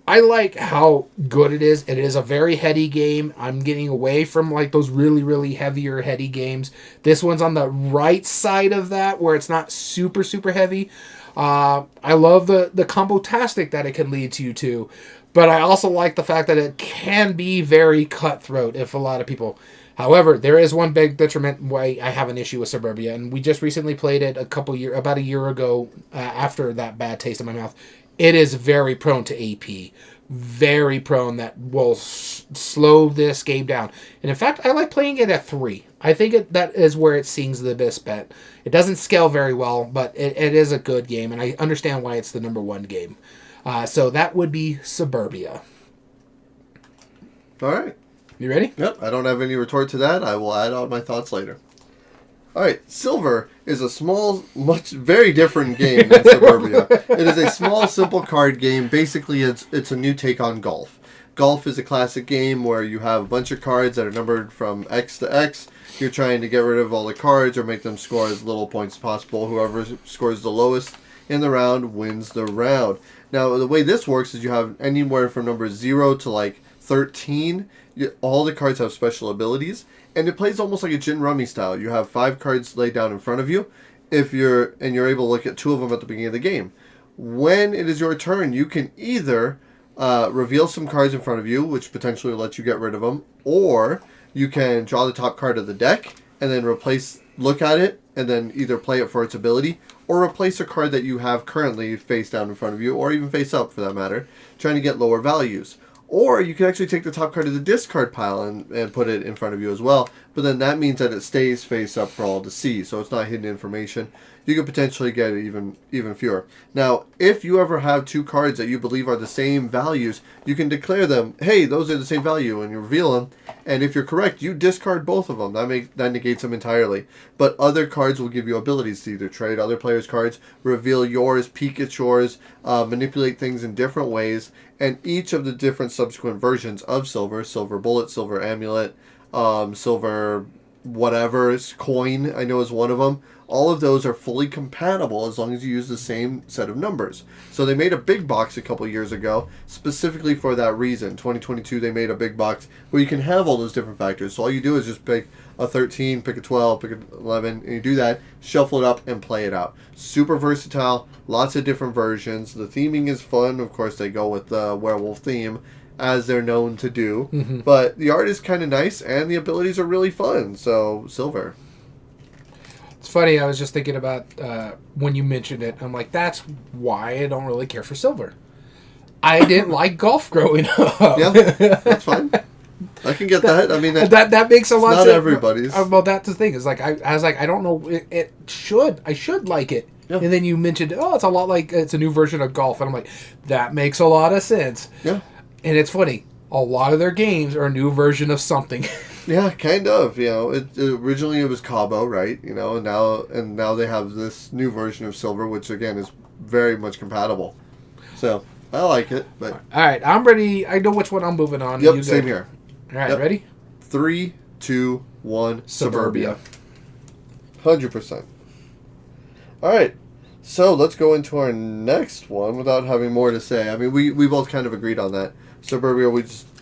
I like how good it is. It is a very heady game. I'm getting away from like those really, really heavier, heady games. This one's on the right side of that, where it's not super, super heavy. I love the combo-tastic that it can lead you to. But I also like the fact that it can be very cutthroat if a lot of people... However, there is one big detriment why I have an issue with Suburbia, and we just recently played it about a year ago after that bad taste in my mouth. It is very prone to AP. Very prone that will slow this game down. And in fact, I like playing it at 3. I think that is where it sings the best bet. It doesn't scale very well, but it is a good game, and I understand why it's the number one game. So that would be Suburbia. All right. You ready? Yep. I don't have any retort to that. I will add on my thoughts later. All right, Silver is a small, very different game than Suburbia. It is a small, simple card game. Basically, it's a new take on golf. Golf is a classic game where you have a bunch of cards that are numbered from X to X. You're trying to get rid of all the cards or make them score as little points as possible. Whoever scores the lowest in the round wins the round. Now, the way this works is you have anywhere from number 0 to like 13. All the cards have special abilities. And it plays almost like a gin rummy style. You have 5 cards laid down in front of you, you're able to look at 2 of them at the beginning of the game. When it is your turn, you can either reveal some cards in front of you, which potentially lets you get rid of them, or you can draw the top card of the deck and then look at it, and then either play it for its ability, or replace a card that you have currently face down in front of you, or even face up for that matter, trying to get lower values. Or you can actually take the top card of the discard pile and put it in front of you as well. But then that means that it stays face up for all to see. So it's not hidden information. You could potentially get even fewer. Now, if you ever have 2 cards that you believe are the same values, you can declare them, hey, those are the same value, and you reveal them. And if you're correct, you discard both of them. That negates them entirely. But other cards will give you abilities to either trade other players' cards, reveal yours, peek at yours, manipulate things in different ways. And each of the different subsequent versions of Silver Bullet, Silver Amulet, Silver whatever, Coin, I know is one of them. All of those are fully compatible as long as you use the same set of numbers. So they made a big box a couple years ago specifically for that reason. 2022 they made a big box where you can have all those different factors. So all you do is just pick a 13, pick a 12, pick an 11, and you do that, shuffle it up, and play it out. Super versatile, lots of different versions. The theming is fun. Of course, they go with the werewolf theme, as they're known to do. Mm-hmm. But the art is kind of nice, and the abilities are really fun. So, Silver. It's funny, I was just thinking about when you mentioned it, I'm like, that's why I don't really care for Silver. I didn't like golf growing up. Yeah, that's fine. I can get that. I mean, that makes a lot of sense. Not everybody's. Well, that's the thing. Is like I was like, I don't know. I should like it. Yeah. And then you mentioned, it's a lot like it's a new version of golf, and I'm like, that makes a lot of sense. Yeah. And it's funny. A lot of their games are a new version of something. Yeah, kind of. Originally it was Cabo, right? And now they have this new version of Silver, which again is very much compatible. So I like it. But all right, I'm ready. I know which one I'm moving on. Yep, same here. All right, ready? 3, 2, 1. Suburbia. 100%. All right. So let's go into our next one without having more to say. I mean, we both kind of agreed on that. Suburbia,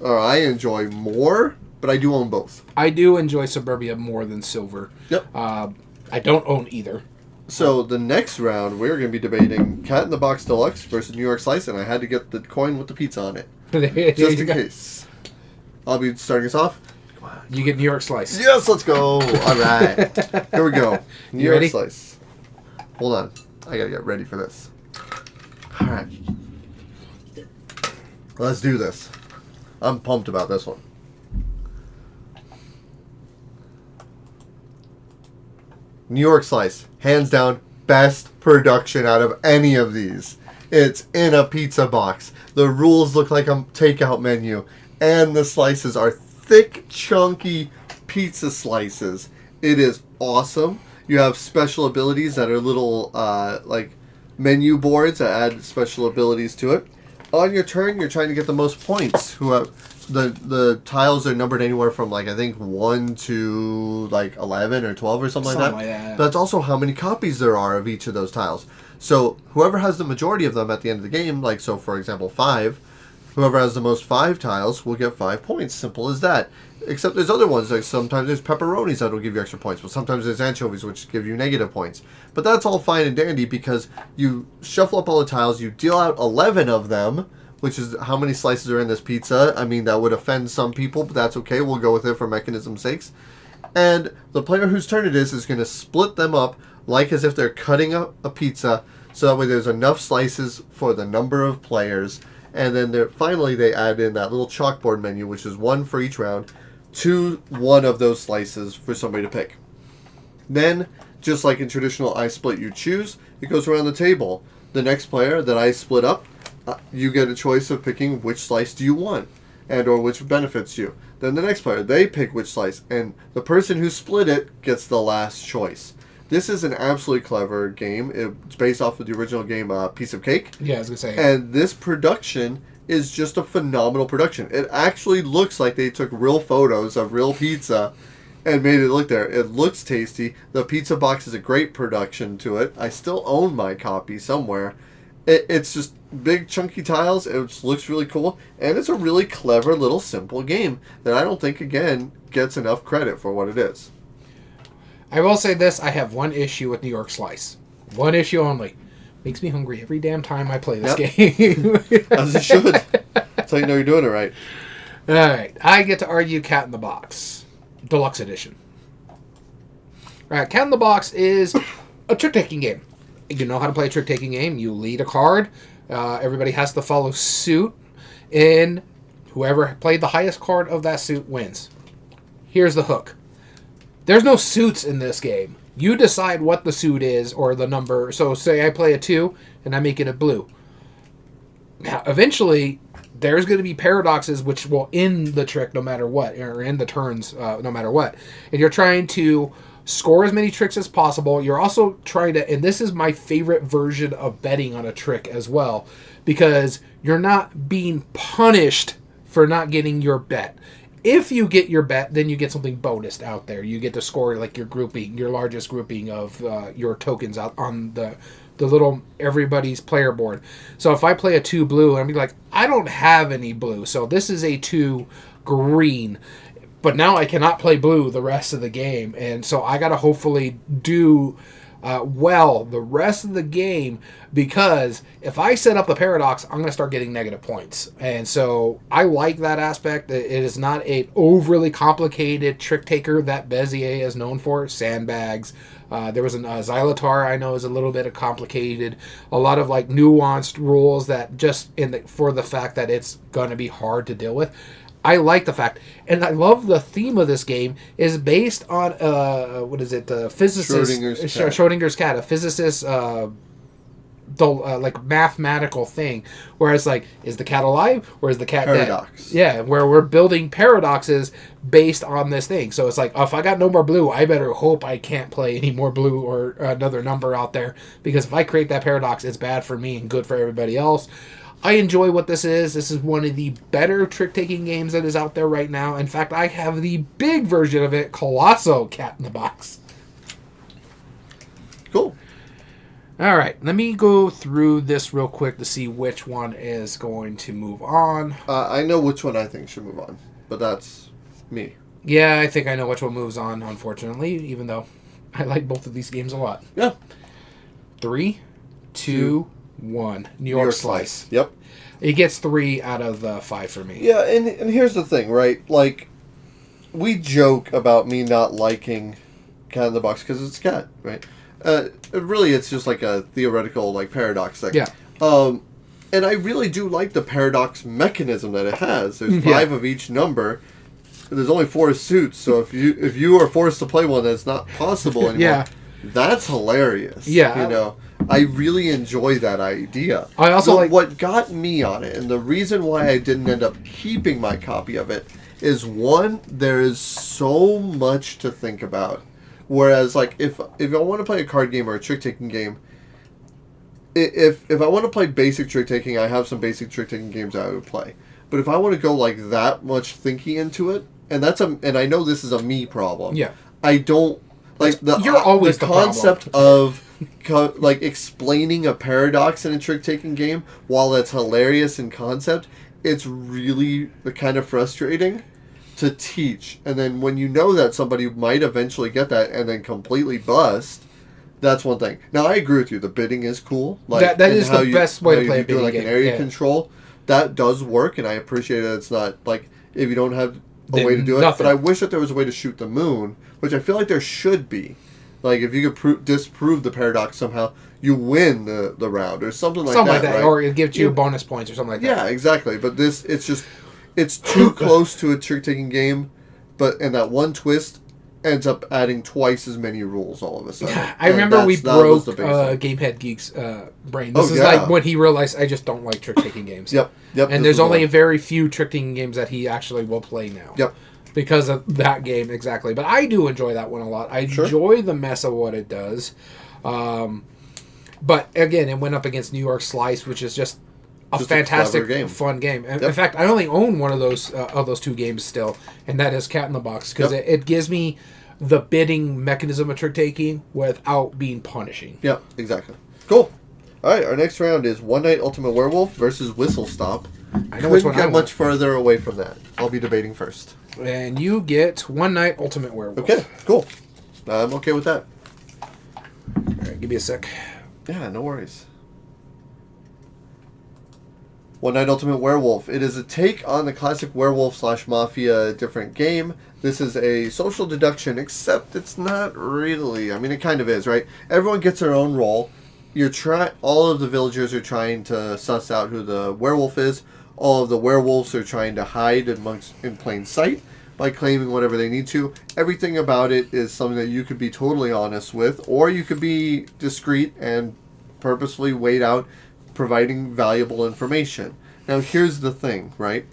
I enjoy more, but I do own both. I do enjoy Suburbia more than Silver. Yep. I don't own either. So the next round, we're going to be debating Cat in the Box Deluxe versus New York Slice, and I had to get the coin with the pizza on it. Just in case. I'll be starting us off. Come on. You get New York Slice. Yes, let's go. All right. Here we go. New York Slice. Hold on. I got to get ready for this. All right. Let's do this. I'm pumped about this one. New York Slice. Hands down, best production out of any of these. It's in a pizza box. The rules look like a takeout menu. And the slices are thick, chunky pizza slices. It is awesome. You have special abilities that are little, like, menu boards that add special abilities to it. On your turn, you're trying to get the most points. The tiles are numbered anywhere from, like, I think 1 to, like, 11 or 12 or something like that. But that's also how many copies there are of each of those tiles. So whoever has the majority of them at the end of the game, like, so for example 5, whoever has the most 5 tiles will get 5 points. Simple as that. Except there's other ones, like sometimes there's pepperonis that will give you extra points, but sometimes there's anchovies which give you negative points. But that's all fine and dandy because you shuffle up all the tiles, you deal out 11 of them, which is how many slices are in this pizza. I mean, that would offend some people, but that's okay. We'll go with it for mechanism's sakes. And the player whose turn it is going to split them up like as if they're cutting up a pizza, so that way there's enough slices for the number of players. And then finally they add in that little chalkboard menu, which is 1 for each round, to one of those slices for somebody to pick. Then, just like in traditional I Split You Choose, it goes around the table. The next player that I split up, you get a choice of picking which slice do you want, and or which benefits you. Then the next player, they pick which slice, and the person who split it gets the last choice. This is an absolutely clever game. It's based off of the original game, Piece of Cake. Yeah, I was going to say. And this production is just a phenomenal production. It actually looks like they took real photos of real pizza and made it look there. It looks tasty. The pizza box is a great production to it. I still own my copy somewhere. It's just big chunky tiles. It just looks really cool. And it's a really clever little simple game that I don't think, again, gets enough credit for what it is. I will say this. I have one issue with New York Slice. One issue only. Makes me hungry every damn time I play this game. As it should. That's how you know you're doing it right. All right. I get to argue Cat in the Box. Deluxe Edition. All right. Cat in the Box is a trick-taking game. You know how to play a trick-taking game. You lead a card. Everybody has to follow suit. And whoever played the highest card of that suit wins. Here's the hook. There's no suits in this game. You decide what the suit is or the number. So say I play a 2 and I make it a blue. Now, eventually, there's going to be paradoxes which will end the trick no matter what, or end the turns no matter what. And you're trying to score as many tricks as possible. You're also trying to, and this is my favorite version of betting on a trick as well, because you're not being punished for not getting your bet. If you get your bet, then you get something bonused out there. You get to score like your grouping, your largest grouping of your tokens out on the little everybody's player board. So if I play a 2 blue, I'm like, I don't have any blue, so this is a 2 green. But now I cannot play blue the rest of the game, and so I got to hopefully do well the rest of the game, because if I set up the paradox, I'm going to start getting negative points. And so I like that aspect. It is not a overly complicated trick taker that Bézier is known for. Sandbags. There was a Xylotar I know is a little bit complicated. A lot of like nuanced rules that just for the fact that it's going to be hard to deal with. I like the fact, and I love the theme of this game is based on what is it? Physicist Schrodinger's cat, a physicist, like mathematical thing, where it's like, is the cat alive or is the cat paradox? Dead? Yeah, where we're building paradoxes based on this thing. So it's like, if I got no more blue, I better hope I can't play any more blue or another number out there, because if I create that paradox, it's bad for me and good for everybody else. I enjoy what this is. This is one of the better trick-taking games that is out there right now. In fact, I have the big version of it, Colosso Cat in the Box. Cool. All right, let me go through this real quick to see which one is going to move on. I know which one I think should move on, but that's me. Yeah, I think I know which one moves on, unfortunately, even though I like both of these games a lot. Yeah. 3, 2, 1. New York Slice. Yep. It gets 3 out of the 5 for me. Yeah, and here's the thing, right? Like, we joke about me not liking Cat in the Box because it's cat, right? Really, it's just like a theoretical like paradox thing. Yeah. And I really do like the paradox mechanism that it has. There's 5 of each number. There's only 4 suits, so if you are forced to play one that's not possible anymore, that's hilarious. Yeah. You know, I really enjoy that idea. I also like what got me on it, and the reason why I didn't end up keeping my copy of it is, one, there is so much to think about. Whereas, like, if I want to play a card game or a trick-taking game, if I want to play basic trick-taking, I have some basic trick-taking games I would play. But if I want to go, like, that much thinking into it, and I know this is a me problem. Yeah. I don't, like, you're always the concept of, like, explaining a paradox in a trick-taking game, while that's hilarious in concept, it's really kind of frustrating to teach. And then when you know that somebody might eventually get that and then completely bust, that's one thing. Now, I agree with you. The bidding is cool. Like, that is the best way to play a bidding like game. An area control, that does work, and I appreciate that it's not, like, if you don't have a way to do it. Nothing. But I wish that there was a way to shoot the moon, which I feel like there should be. Like, if you could disprove the paradox somehow, you win the round, or something like that. Right? Or it gives you bonus points or something like that. Yeah, exactly. But it's too close to a trick-taking game, and that one twist ends up adding twice as many rules all of a sudden. I remember we broke Gamehead Geek's brain. This is like when he realized I just don't like trick-taking games. Yep. And there's only a very few trick-taking games that he actually will play now. Yep. Because of that game, exactly. But I do enjoy that one a lot. I enjoy the mess of what it does. But again, it went up against New York Slice, which is just a fantastic, fun game. In fact, I only own one of those 2 games still, and that is Cat in the Box, because it gives me the bidding mechanism of trick-taking without being punishing. Yep, exactly. Cool. All right, our next round is One Night Ultimate Werewolf versus Whistle Stop. I know which one I want. Get much further away from that. I'll be debating first. And you get One Night Ultimate Werewolf. Okay, cool. I'm okay with that. All right, give me a sec. Yeah, no worries. One Night Ultimate Werewolf. It is a take on the classic werewolf/mafia different game. This is a social deduction, except it's not really. I mean, it kind of is, right? Everyone gets their own role. All of the villagers are trying to suss out who the werewolf is. All of the werewolves are trying to hide in plain sight by claiming whatever they need to. Everything about it is something that you could be totally honest with, or you could be discreet and purposefully wait out, providing valuable information. Now, here's the thing, right?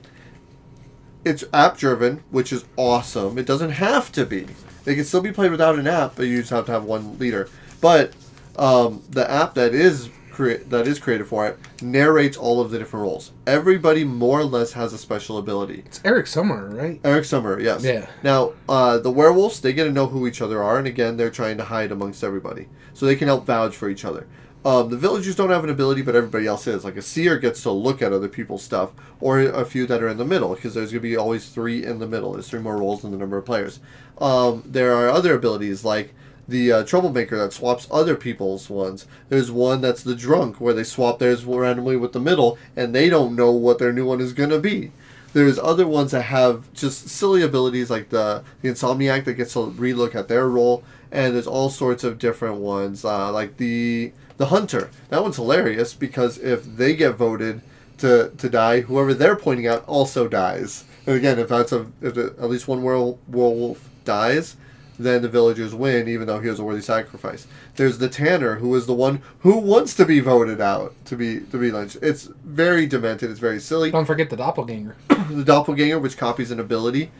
It's app-driven, which is awesome. It doesn't have to be. They can still be played without an app, but you just have to have one leader. But the app that is created for it narrates all of the different roles. Everybody more or less has a special ability. It's Eric Summer, right? Eric Summer, yes. Yeah. Now, the werewolves, they get to know who each other are, and again, they're trying to hide amongst everybody. So they can help vouch for each other. The villagers don't have an ability, but everybody else is. Like, a seer gets to look at other people's stuff, or a few that are in the middle, because there's going to be always 3 in the middle. There's 3 more roles than the number of players. There are other abilities, like the troublemaker that swaps other people's ones. There's one that's the drunk, where they swap theirs randomly with the middle, and they don't know what their new one is going to be. There's other ones that have just silly abilities, like the insomniac that gets to relook at their role, and there's all sorts of different ones, like the hunter. That one's hilarious, because if they get voted to die, whoever they're pointing at also dies. And again, if at least one werewolf dies, then the villagers win, even though he was a worthy sacrifice. There's the tanner, who is the one who wants to be voted out to be lynched. It's very demented. It's very silly. Don't forget the doppelganger. The doppelganger, which copies an ability.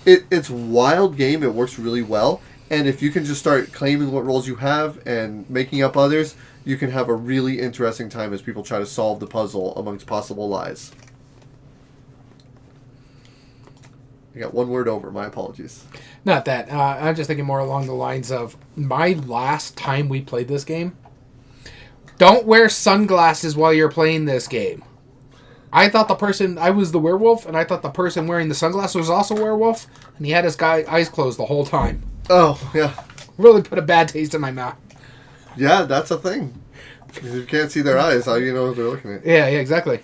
It's a wild game. It works really well. And if you can just start claiming what roles you have and making up others, you can have a really interesting time as people try to solve the puzzle amongst possible lies. I got one word over. My apologies. Not that. I'm just thinking more along the lines of my last time we played this game Don't wear sunglasses while you're playing this game. I thought I was the werewolf, and I thought the person wearing the sunglasses was also a werewolf, and he had his eyes closed the whole time. Oh, yeah. Really put a bad taste in my mouth. Yeah, that's a thing. If you can't see their eyes, how do you know what they're looking at? Yeah, exactly.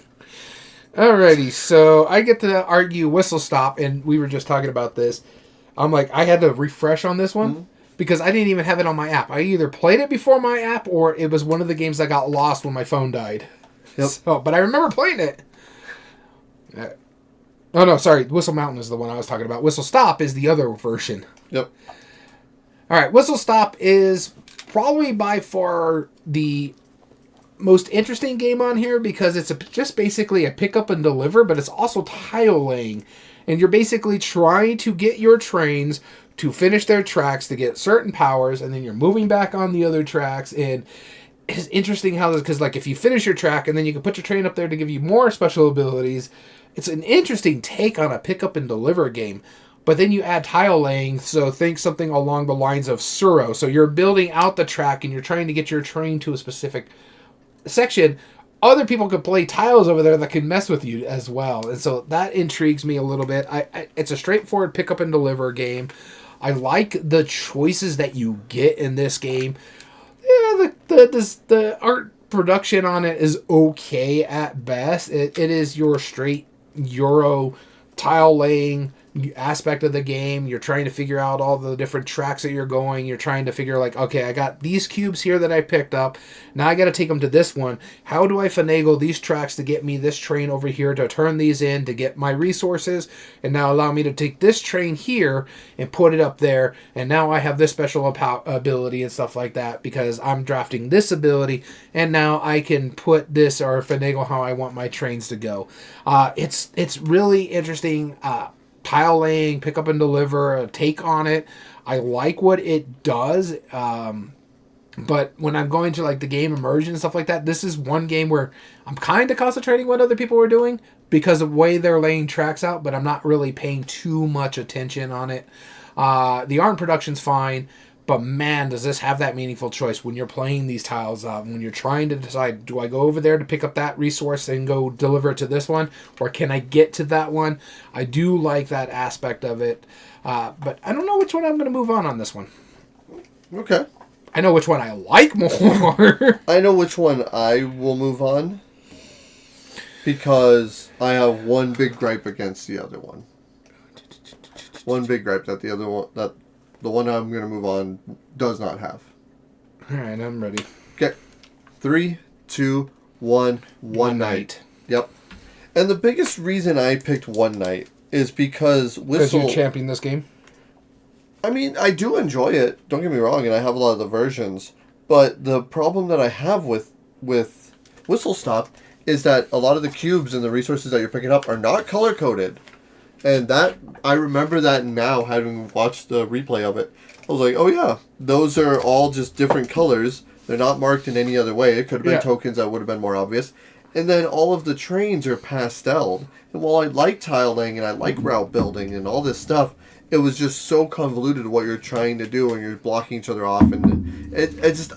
Alrighty, so I get to argue Whistle Stop, and we were just talking about this. I'm like, I had to refresh on this one, because I didn't even have it on my app. I either played it before my app, or it was one of the games that got lost when my phone died. Yep. So, but I remember playing it. Oh, no, sorry. Whistle Mountain is the one I was talking about. Whistle Stop is the other version. Yep. All right, Whistle Stop is probably by far the most interesting game on here because it's just basically a pick up and deliver, but it's also tile laying. And you're basically trying to get your trains to finish their tracks to get certain powers, and then you're moving back on the other tracks. And it's interesting how this, because like if you finish your track and then you can put your train up there to give you more special abilities, it's an interesting take on a pick up and deliver game. But then you add tile laying, so think something along the lines of Suro. So you're building out the track and you're trying to get your train to a specific section. Other people could play tiles over there that can mess with you as well. And so that intrigues me a little bit. It's a straightforward pick up and deliver game. I like the choices that you get in this game. Yeah, the art production on it is okay at best. It is your straight Euro tile laying aspect of the game. You're trying to figure out all the different tracks that you're going. You're trying to figure like, okay, I got these cubes here that I picked up. Now I got to take them to this one. How do I finagle these tracks to get me this train over here to turn these in to get my resources, and now allow me to take this train here and put it up there, and now I have this special ability and stuff like that because I'm drafting this ability, and now I can put this or finagle how I want my trains to go. It's really interesting. Tile laying, pick up and deliver, a take on it. I like what it does, but when I'm going to like the game immersion and stuff like that, this is one game where I'm kind of concentrating what other people are doing because of the way they're laying tracks out, but I'm not really paying too much attention on it. The art production's fine, but man, does this have that meaningful choice when you're playing these tiles out, when you're trying to decide, do I go over there to pick up that resource and go deliver it to this one, or can I get to that one? I do like that aspect of it, but I don't know which one I'm going to move on this one. Okay. I know which one I like more. I know which one I will move on because I have one big gripe against the other one. One big gripe that the other one, that the one I'm going to move on does not have. All right, I'm ready. Okay. 3, 2, 1, One Night. Yep. And the biggest reason I picked One Night is because Whistle... Because you're championing this game? I mean, I do enjoy it. Don't get me wrong, and I have a lot of the versions. But the problem that I have with Whistle Stop is that a lot of the cubes and the resources that you're picking up are not color-coded. And that, I remember that now, having watched the replay of it. I was like, oh yeah, those are all just different colors. They're not marked in any other way. It could have been tokens that would have been more obvious. And then all of the trains are pasteled. And while I like tile laying and I like route building and all this stuff, it was just so convoluted what you're trying to do and you're blocking each other off. And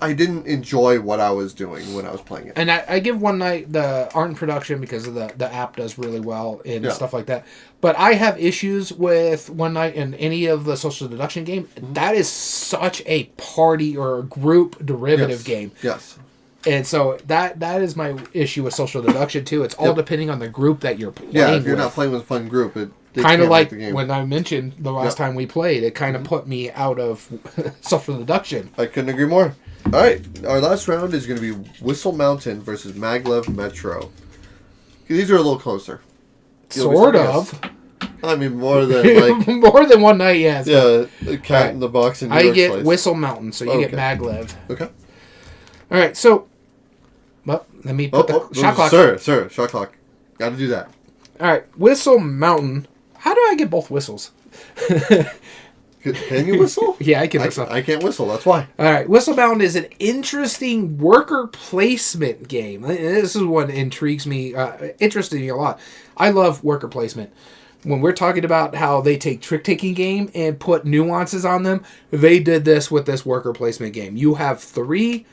I didn't enjoy what I was doing when I was playing it. And I give One Night the art and production because of the app does really well and stuff like that. But I have issues with One Night in any of the social deduction game. Mm-hmm. That is such a party or a group derivative game. Yes. And so that is my issue with social deduction too. It's all depending on the group that you're playing with. Yeah, if you're not playing with a fun group, kind of like when I mentioned the last time we played, it kind of put me out of social deduction. I couldn't agree more. All right, our last round is going to be Whistle Mountain versus Maglev Metro. These are a little closer. Sort of. I mean, more than like more than One Night, yes. Yeah, a cat in the box in New York get slice. Whistle Mountain, so you get Maglev. Okay. All right, so well, let me put the shot clock. Sir, shot clock. Got to do that. All right, Whistle Mountain. How do I get both whistles? Can you whistle? Yeah, I can whistle. I can't whistle, that's why. All right, Whistle Mountain is an interesting worker placement game. This is what intrigues me, interests me a lot. I love worker placement. When we're talking about how they take trick-taking game and put nuances on them, they did this with this worker placement game. You have 3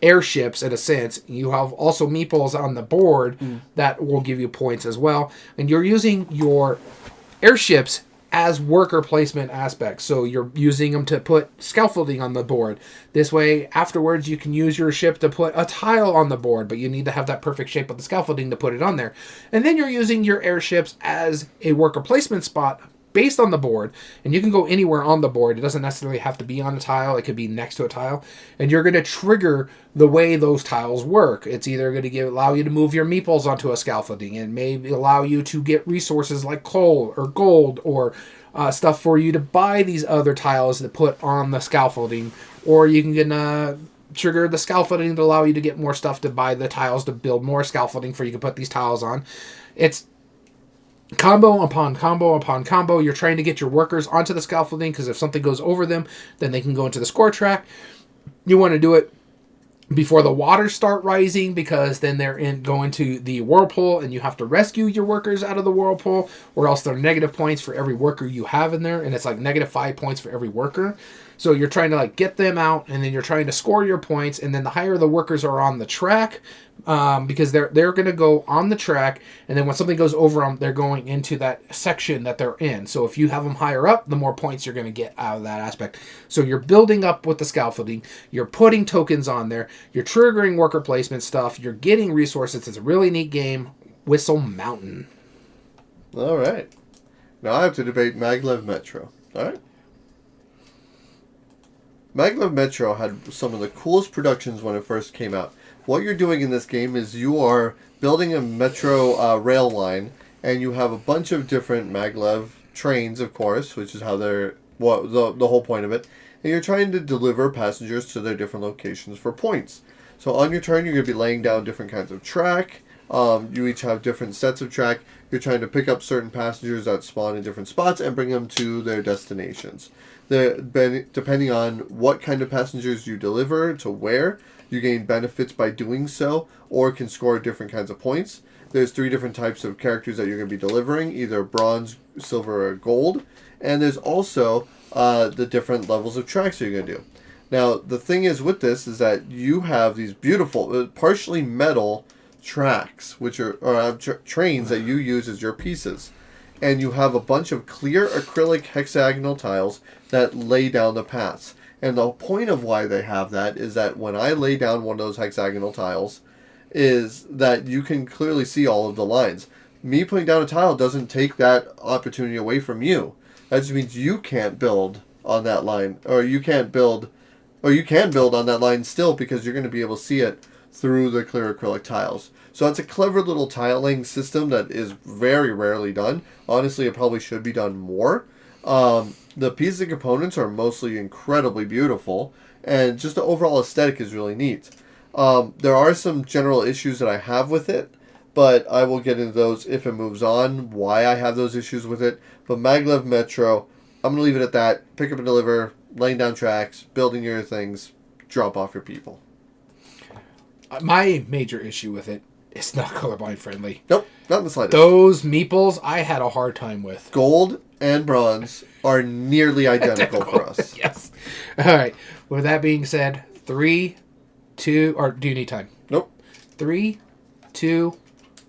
airships in a sense. You have also meeples on the board that will give you points as well. And you're using your airships as worker placement aspects. So you're using them to put scaffolding on the board. This way, afterwards, you can use your ship to put a tile on the board, but you need to have that perfect shape of the scaffolding to put it on there. And then you're using your airships as a worker placement spot based on the board, and you can go anywhere on the board. It doesn't necessarily have to be on a tile. It could be next to a tile, and you're going to trigger the way those tiles work. It's either going to allow you to move your meeples onto a scaffolding, and maybe allow you to get resources like coal or gold or stuff for you to buy these other tiles to put on the scaffolding, or you can trigger the scaffolding to allow you to get more stuff to buy the tiles to build more scaffolding for you to put these tiles on. It's combo upon combo upon combo. You're trying to get your workers onto the scaffolding, because if something goes over them, then they can go into the score track. You want to do it before the waters start rising, because then they're going to the whirlpool, and you have to rescue your workers out of the whirlpool, or else they're negative points for every worker you have in there, and it's like negative 5 points for every worker. So you're trying to like get them out, and then you're trying to score your points, and then the higher the workers are on the track, because they're going to go on the track, and then when something goes over them, they're going into that section that they're in. So if you have them higher up, the more points you're going to get out of that aspect. So you're building up with the scaffolding, you're putting tokens on there, you're triggering worker placement stuff, you're getting resources. It's a really neat game. Whistle Mountain. All right. Now I have to debate Maglev Metro. All right. Maglev Metro had some of the coolest productions when it first came out. What you're doing in this game is you are building a metro rail line, and you have a bunch of different Maglev trains, of course, which is how they're the whole point of it. And you're trying to deliver passengers to their different locations for points. So on your turn, you're going to be laying down different kinds of track. You each have different sets of track. You're trying to pick up certain passengers that spawn in different spots and bring them to their destinations. Depending on what kind of passengers you deliver to where, you gain benefits by doing so, or can score different kinds of points. There's 3 different types of characters that you're going to be delivering, either bronze, silver, or gold. And there's also the different levels of tracks that you're going to do. Now, the thing is with this is that you have these beautiful, partially metal tracks, which are trains that you use as your pieces. And you have a bunch of clear acrylic hexagonal tiles that lay down the paths. And the point of why they have that is that when I lay down one of those hexagonal tiles, is that you can clearly see all of the lines. Me putting down a tile doesn't take that opportunity away from you. That just means you can't build on that line, or you can build on that line still, because you're going to be able to see it through the clear acrylic tiles. So it's a clever little tiling system that is very rarely done. Honestly, it probably should be done more. The pieces and components are mostly incredibly beautiful, and just the overall aesthetic is really neat. There are some general issues that I have with it, but I will get into those if it moves on, why I have those issues with it. But Maglev Metro, I'm going to leave it at that. Pick up and deliver, laying down tracks, building your things, drop off your people. My major issue with it, it's not colorblind friendly. Nope, not in the slightest. Those meeples, I had a hard time with. Gold and bronze are nearly identical for us. Yes. All right. With that being said, 3, 2, or do you need time? Nope. 3, 2,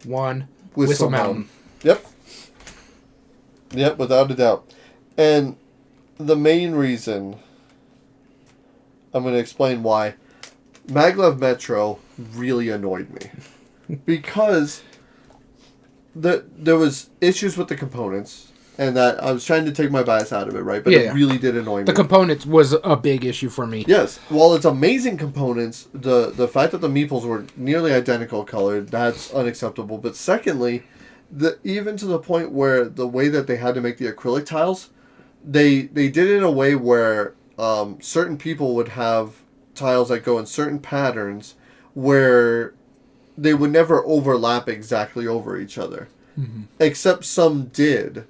1. Whistle Mountain. Yep. Yep, without a doubt. And the main reason, I'm going to explain why Maglev Metro really annoyed me. Because there was issues with the components, and that I was trying to take my bias out of it, right? But it really did annoy me. The components was a big issue for me. Yes. While it's amazing components, the fact that the meeples were nearly identical colored, that's unacceptable. But secondly, even to the point where the way that they had to make the acrylic tiles, they did it in a way where certain people would have tiles that go in certain patterns where they would never overlap exactly over each other. Mm-hmm. Except some did.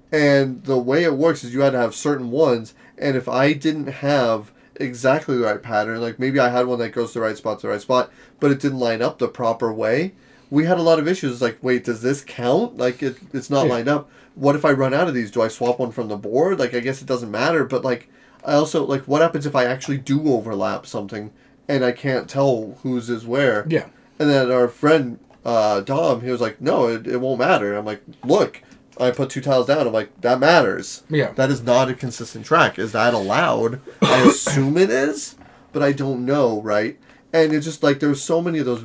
And the way it works is you had to have certain ones, and if I didn't have exactly the right pattern, like maybe I had one that goes to the right spot, but it didn't line up the proper way, we had a lot of issues. Like, wait, does this count? Like, it's not lined up. What if I run out of these? Do I swap one from the board? Like, I guess it doesn't matter, but, like, I also, like, what happens if I actually do overlap something and I can't tell whose is where. Yeah. And then our friend Dom, he was like, no, it won't matter. I'm like, look, I put 2 tiles down. I'm like, that matters. Yeah. That is not a consistent track. Is that allowed? I assume it is, but I don't know, right? And it's just like there's so many of those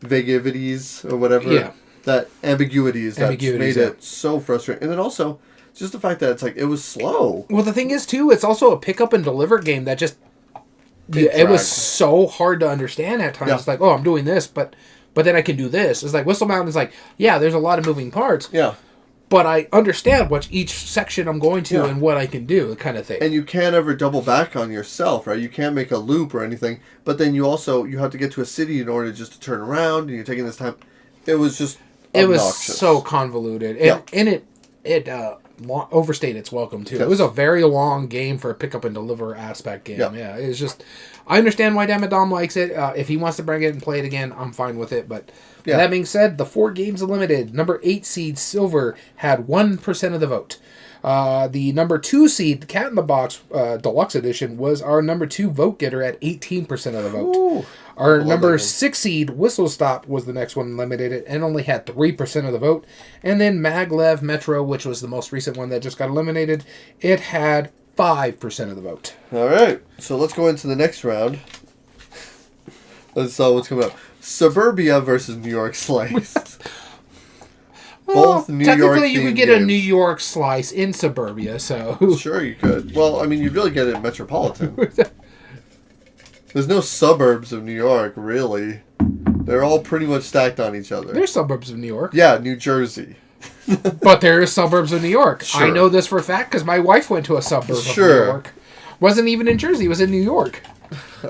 vagivities or whatever. Yeah. That ambiguities that made it so frustrating. And then also, just the fact that it's like, it was slow. Well, the thing is, too, it's also a pick up and deliver game that just... it was so hard to understand at times. Yeah. It's like, oh, I'm doing this, but then I can do this. It's like, Whistle Mountain is like, yeah, there's a lot of moving parts. Yeah. But I understand what each section I'm going to and what I can do, kind of thing. And you can't ever double back on yourself, right? You can't make a loop or anything. But then you have to get to a city in order just to turn around, and you're taking this time. It was just obnoxious. It was so convoluted. And it overstayed its welcome, too. Yes. It was a very long game for a pick up and deliver aspect game. Yeah, it was just... I understand why Dom likes it. If he wants to bring it and play it again, I'm fine with it. But that being said, the 4 games limited. Number 8 seed Silver had 1% of the vote. The number 2 seed Cat in the Box Deluxe Edition was our number 2 vote getter at 18% of the vote. Ooh, our number 6 seed Whistle Stop was the next one limited and only had 3% of the vote. And then Maglev Metro, which was the most recent one that just got eliminated, it had 5% of the vote. All right, so let's go into the next round. Let's saw what's coming up. Suburbia versus New York Slice. Both New York. Technically, you could get a New York Slice in Suburbia, so sure you could. Well, I mean, you'd really get it in Metropolitan. There's no suburbs of New York, really. They're all pretty much stacked on each other. There's suburbs of New York. Yeah, New Jersey. But there are suburbs of New York. Sure. I know this for a fact because my wife went to a suburb of New York. Wasn't even in Jersey. It was in New York.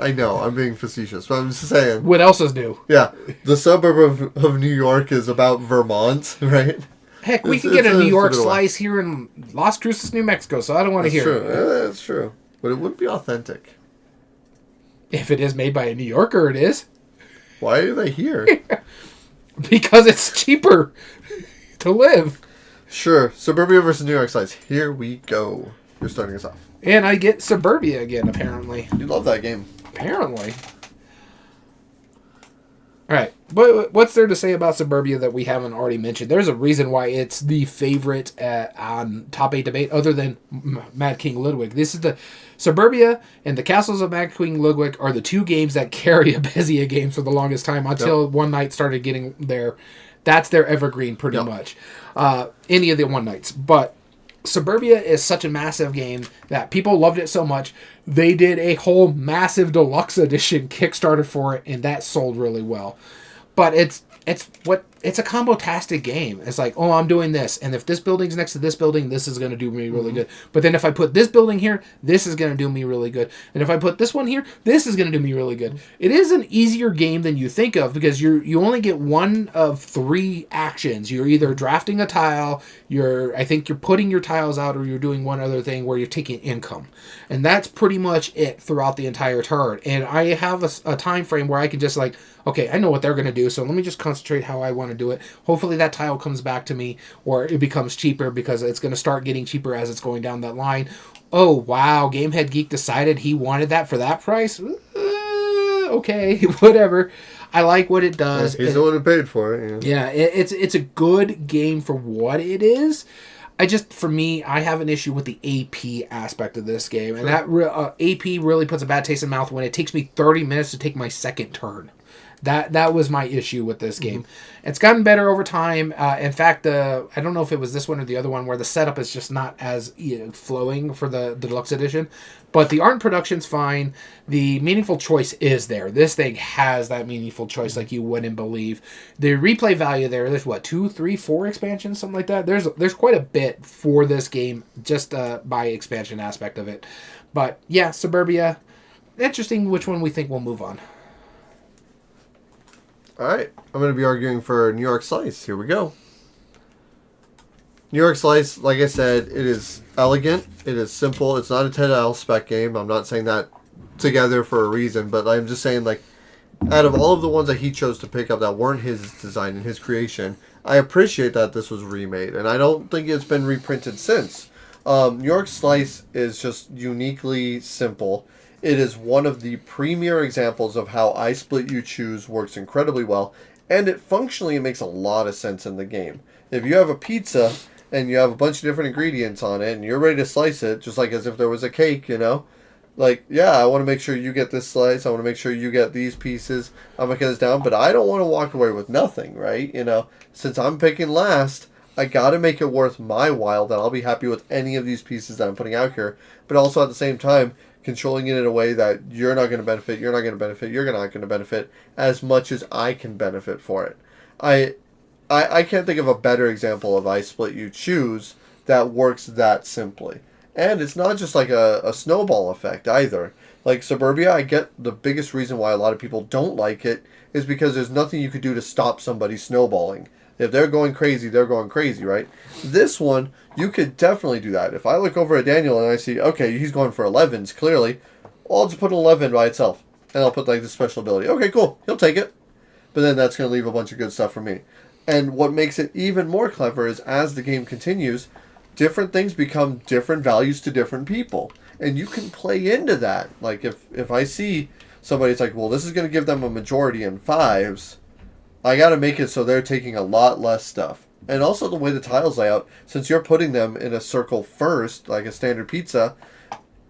I know. I'm being facetious, but I'm just saying. What else is new? Yeah. The suburb of New York is about Vermont, right? Heck, we could get a New York Slice here in Las Cruces, New Mexico, so I don't want to hear it. That's true. But it wouldn't be authentic. If it is made by a New Yorker, it is. Why are they here? Because it's cheaper to live. Sure. Suburbia versus New York Slice. Here we go. You're starting us off. And I get Suburbia again, apparently. You love that game. Apparently. All right. But what's there to say about Suburbia that we haven't already mentioned? There's a reason why it's the favorite on Top 8 Debate other than Mad King Ludwig. This is the Suburbia and the Castles of Mad King Ludwig are the 2 games that carry a Bézier Games for the longest time until One Night started getting there. That's their evergreen pretty much. Any of the One Nights. But Suburbia is such a massive game that people loved it so much, they did a whole massive deluxe edition Kickstarter for it, and that sold really well. But it's a combo-tastic game. It's like, oh, I'm doing this, and if this building's next to this building, this is going to do me really good. But then if I put this building here, this is going to do me really good. And if I put this one here, this is going to do me really good. It is an easier game than you think of because you only get one of 3 actions. You're either drafting a tile, I think you're putting your tiles out, or you're doing one other thing where you're taking income. And that's pretty much it throughout the entire turn. And I have a time frame where I can just like, okay, I know what they're going to do, so let me just concentrate how I want to do it. Hopefully that tile comes back to me, or it becomes cheaper because it's going to start getting cheaper as it's going down that line. Oh, wow, Gamehead Geek decided he wanted that for that price? Okay, whatever. I like what it does. He's the one who paid for it. Yeah, it's a good game for what it is. For me, I have an issue with the AP aspect of this game. And that AP really puts a bad taste in the mouth when it takes me 30 minutes to take my second turn. That was my issue with this game. It's gotten better over time. In fact, I don't know if it was this one or the other one where the setup is just not as flowing for the deluxe edition. But the art and production's fine. The meaningful choice is there. This thing has that meaningful choice like you wouldn't believe. The replay value there's 2, 3, 4 expansions, something like that. There's quite a bit for this game just by expansion aspect of it. But yeah, Suburbia. Interesting which one we think we'll move on. All right, I'm going to be arguing for New York Slice. Here we go. New York Slice, like I said, it is elegant. It is simple. It's not a 10L spec game. I'm not saying that together for a reason, but I'm just saying, like, out of all of the ones that he chose to pick up that weren't his design and his creation, I appreciate that this was remade, and I don't think it's been reprinted since. New York Slice is just uniquely simple. It is one of the premier examples of how I Split You Choose works incredibly well, and it functionally makes a lot of sense in the game. If you have a pizza and you have a bunch of different ingredients on it and you're ready to slice it, just like as if there was a cake, like, yeah, I want to make sure you get this slice, I want to make sure you get these pieces, I'm going to get this down, but I don't want to walk away with nothing, right? Since I'm picking last, I got to make it worth my while that I'll be happy with any of these pieces that I'm putting out here, but also at the same time, controlling it in a way that you're not going to benefit, you're not going to benefit, you're not going to benefit as much as I can benefit for it. I can't think of a better example of I Split You Choose that works that simply. And it's not just like a snowball effect either. Like Suburbia, I get the biggest reason why a lot of people don't like it is because there's nothing you could do to stop somebody snowballing. If they're going crazy, they're going crazy, right? This one, you could definitely do that. If I look over at Daniel and I see, okay, he's going for 11s, clearly, well, I'll just put an 11 by itself. And I'll put like the special ability. Okay, cool. He'll take it. But then that's going to leave a bunch of good stuff for me. And what makes it even more clever is as the game continues, different things become different values to different people. And you can play into that. Like if I see somebody's like, well, this is going to give them a majority in 5s, I got to make it so they're taking a lot less stuff. And also the way the tiles lay out, since you're putting them in a circle first, like a standard pizza,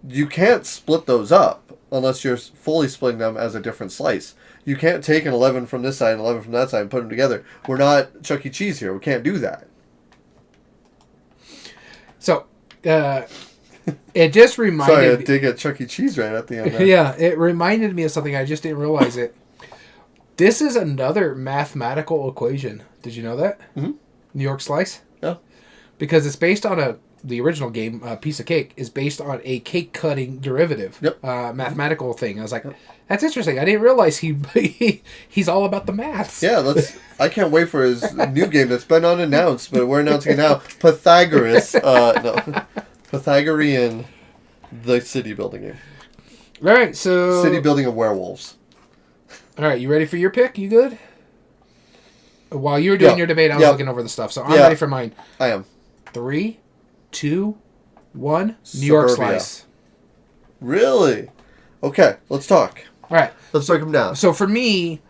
you can't split those up unless you're fully splitting them as a different slice. You can't take an 11 from this side and 11 from that side and put them together. We're not Chuck E. Cheese here. We can't do that. So, it just reminded me... Sorry, I did get Chuck E. Cheese right at the end there. Yeah, it reminded me of something. I just didn't realize it. This is another mathematical equation. Did you know that? Mm-hmm. New York Slice? Yeah. Because it's based on the original game, Piece of Cake, is based on a cake cutting derivative. Yep. Mathematical thing. I was like, that's interesting. I didn't realize he's all about the maths. Yeah, I can't wait for his new game that's been unannounced, but we're announcing it now. Pythagorean, the city building game. All right, so... City building of werewolves. All right, you ready for your pick? You good? While you were doing your debate, I was looking over the stuff, so I'm ready for mine. I am. 3, 2, 1. New York Slice. Really? Okay, let's talk. All right. Let's break them down. So for me,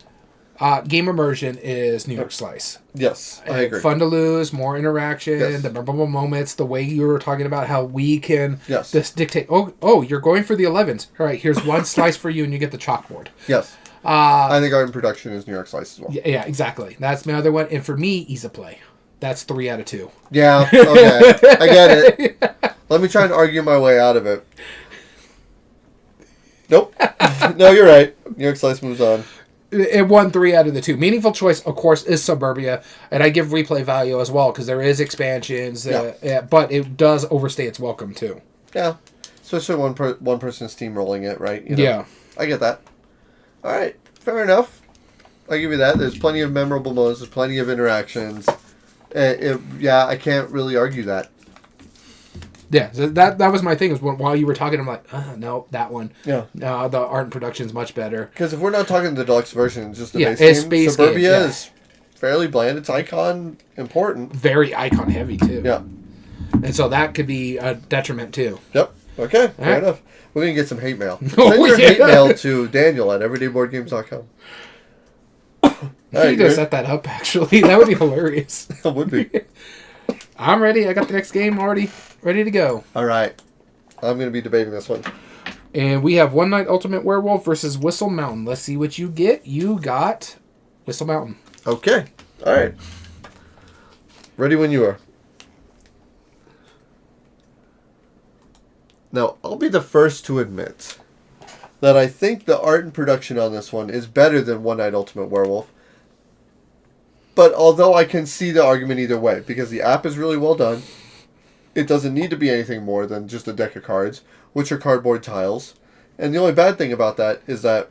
game immersion is New York Slice. Yes, I agree. Fun to lose, more interaction, yes. the memorable moments, the way you were talking about how we can yes. dictate. Oh, you're going for the 11s. All right, here's one slice for you, and you get the chalkboard. Yes. I think Art in Production is New York Slice as well. Yeah, exactly. That's my other one. And for me, Easy Play. That's 3 out of 2. Yeah, okay. I get it. Let me try and argue my way out of it. Nope. No, you're right. New York Slice moves on. It won 3 out of the 2. Meaningful choice, of course, is Suburbia, and I give replay value as well because there is expansions, but it does overstay its welcome too. Yeah, especially one person steamrolling it, right? Yeah, I get that. All right, fair enough. I give you that. There's plenty of memorable moments. There's plenty of interactions. I can't really argue that. Yeah, so that was my thing. Was while you were talking, I'm like, no, that one. Yeah. No, the art and production is much better. Because if we're not talking the deluxe version, just the base game, Suburbia is fairly bland. It's icon important. Very icon heavy too. Yeah. And so that could be a detriment too. Yep. Okay. Fair enough. We're gonna get some hate mail. Send your hate mail to Daniel at everydayboardgames.com. You need to set that up. Actually, that would be hilarious. That would be. I'm ready. I got the next game already ready to go. All right. I'm going to be debating this one. And we have One Night Ultimate Werewolf versus Whistle Mountain. Let's see what you get. You got Whistle Mountain. Okay. All right. Ready when you are. Now, I'll be the first to admit that I think the art and production on this one is better than One Night Ultimate Werewolf. But although I can see the argument either way, because the app is really well done, it doesn't need to be anything more than just a deck of cards, which are cardboard tiles. And the only bad thing about that is that